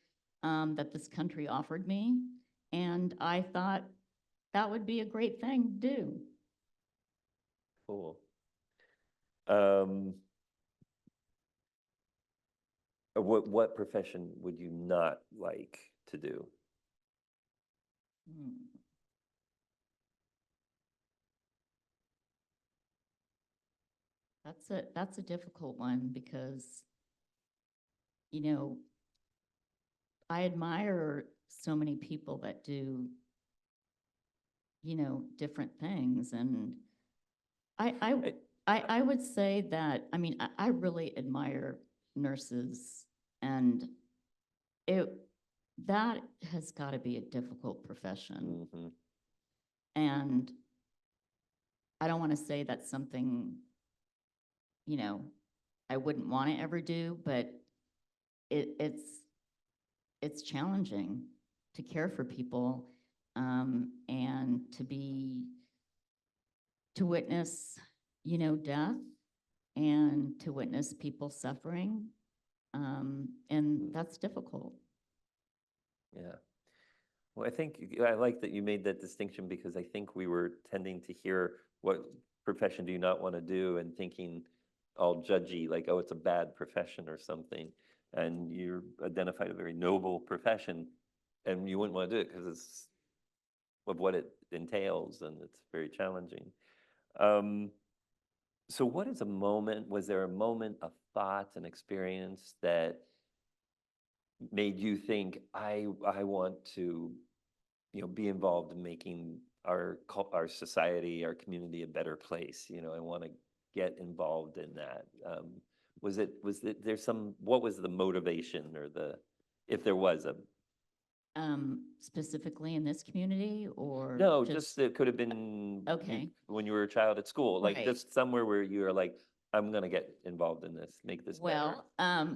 that this country offered me. And I thought that would be a great thing to do. Cool. What profession would you not like to do? Hmm. That's a difficult one because, you know, I admire so many people that do, you know, different things. And I would say that, I mean, I really admire nurses and that has got to be a difficult profession. Mhm. And I don't want to say that's something, you know, I wouldn't want to ever do, but it's challenging to care for people and to witness, you know, death and to witness people suffering. And that's difficult. Yeah. Well, I think I like that you made that distinction because I think we were tending to hear what profession do you not want to do and thinking all judgy, like, oh, it's a bad profession or something. And you identified a very noble profession and you wouldn't want to do it because it's of what it entails and it's very challenging. Um, so what is a moment, was there a moment, a thought, an experience that made you think, I want to, be involved in making our society, our community a better place? I want to get involved in that. What was the motivation or if there was a, Specifically in this community or? no, just it could have been Okay. when you were a child at school, like Right. just somewhere where you were like, I'm gonna get involved in this, make this better. Well,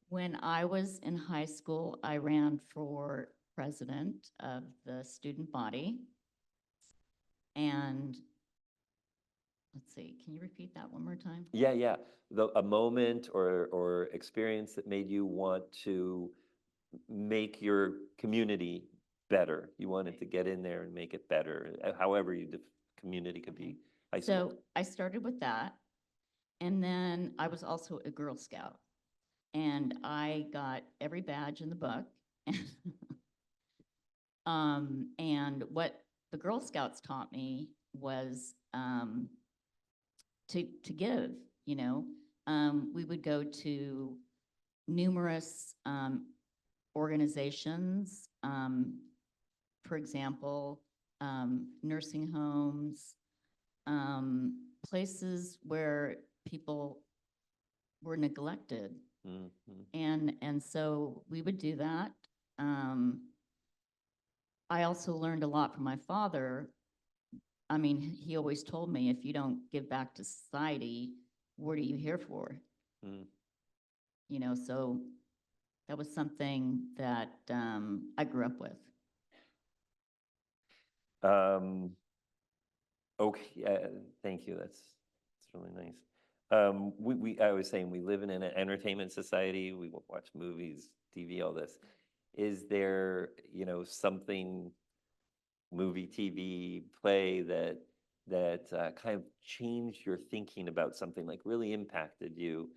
when I was in high school, I ran for president of the student body. And let's see, can you repeat that one more time? Yeah, yeah. A moment or experience that made you want to make your community better. You wanted to get in there and make it better, however community could be high school. So I started with that. And then I was also a Girl Scout. And I got every badge in the book. And what the Girl Scouts taught me was to give, you know. We would go to numerous organizations, for example, nursing homes, places where people were neglected. And so we would do that. I also learned a lot from my father. I mean, he always told me, if you don't give back to society, what are you here for? You know, so that was something that I grew up with. Okay, thank you. That's really nice. I was saying we live in an entertainment society. We watch movies, TV, all this. Is there, something, movie, TV, play that kind of changed your thinking about something, like really impacted you?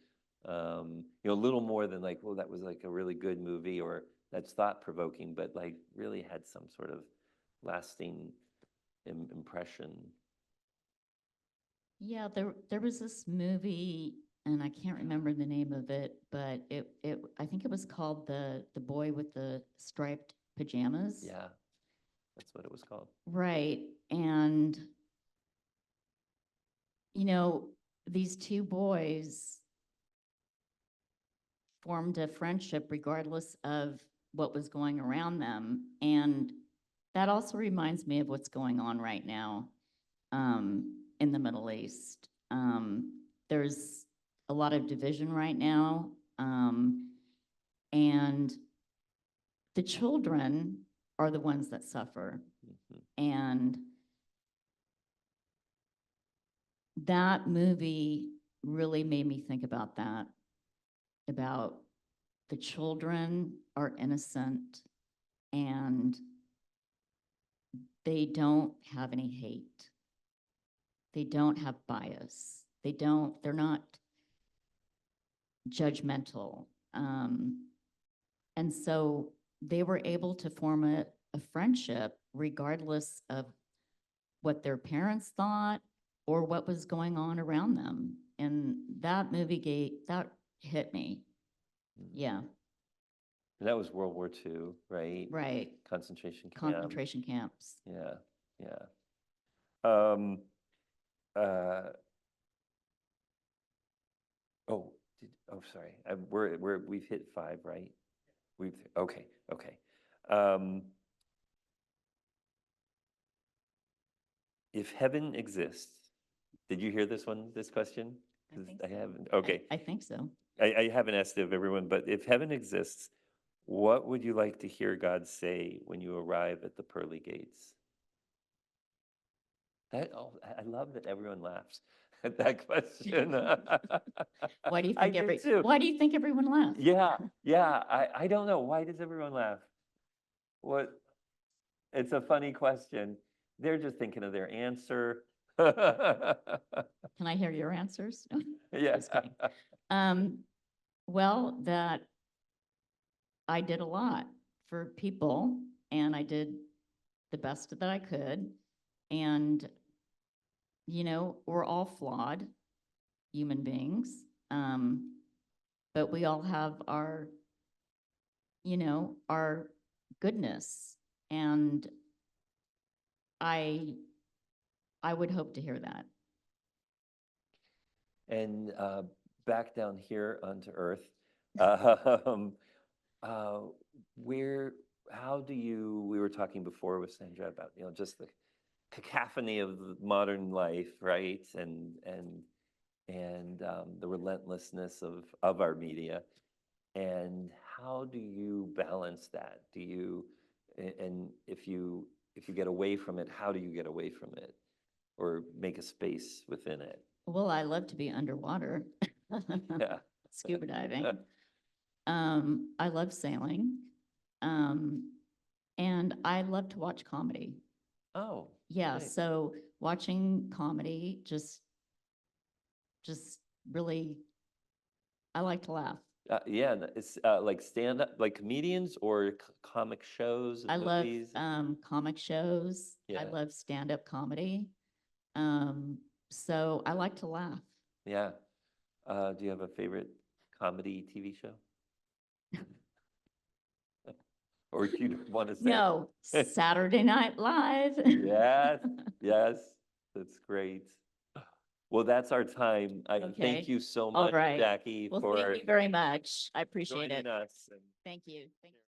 A little more than like, well, that was like a really good movie, or that's thought-provoking, but like really had some sort of lasting impression. Yeah, there was this movie, and I can't remember the name of it, but I think it was called the Boy with the Striped Pajamas. Yeah, that's what it was called. Right. And these two boys formed a friendship regardless of what was going around them. And that also reminds me of what's going on right now in the Middle East. There's a lot of division right now. And the children are the ones that suffer. And that movie really made me think about that, about the children are innocent and they don't have any hate. They don't have bias. They're not judgmental. And so they were able to form a friendship regardless of what their parents thought or what was going on around them. And that movie that hit me. Yeah. And that was World War II, right? Right. Concentration camp. Concentration camps. Yeah, yeah. Sorry. We've hit 5, right? Okay. If heaven exists, did you hear this question? I think I so. haven't. Okay. I think so. I haven't asked of everyone, but if heaven exists, what would you like to hear God say when you arrive at the pearly gates? I love that everyone laughs. at that question. Why do you I think did too. why do you think everyone laughed? Yeah, yeah, I don't know. Why does everyone laugh? What? It's a funny question. They're just thinking of their answer. Can I hear your answers? No, Yeah. just kidding. Well, that I did a lot for people and I did the best that I could. And, you know, we're all flawed human beings. But we all have our, you know, our goodness. And I would hope to hear that. And back down here onto Earth, um, how do you, we were talking before with Sandra about, you know, just the cacophony of modern life, right? And the relentlessness of our media. And how do you balance that? Do you, and if you get away from it, how do you get away from it? Or make a space within it? Well, I love to be underwater. Yeah. Scuba diving. I love sailing. And I love to watch comedy. Oh. Yeah, nice. so watching comedy just really, I like to laugh. Yeah, it's like stand up, like comedians or comic shows and I love movies? comic shows. I Yeah. love stand-up comedy. So I like to laugh. Yeah. Do you have a favorite comedy TV show? Or do you want to say? No, Saturday Night Live. Yes, yes, that's great. Well, that's our time. I Okay. thank you so All much, right. Jackie, Well, for thank you very much. I appreciate joining it. us. And Thank you. Thank you.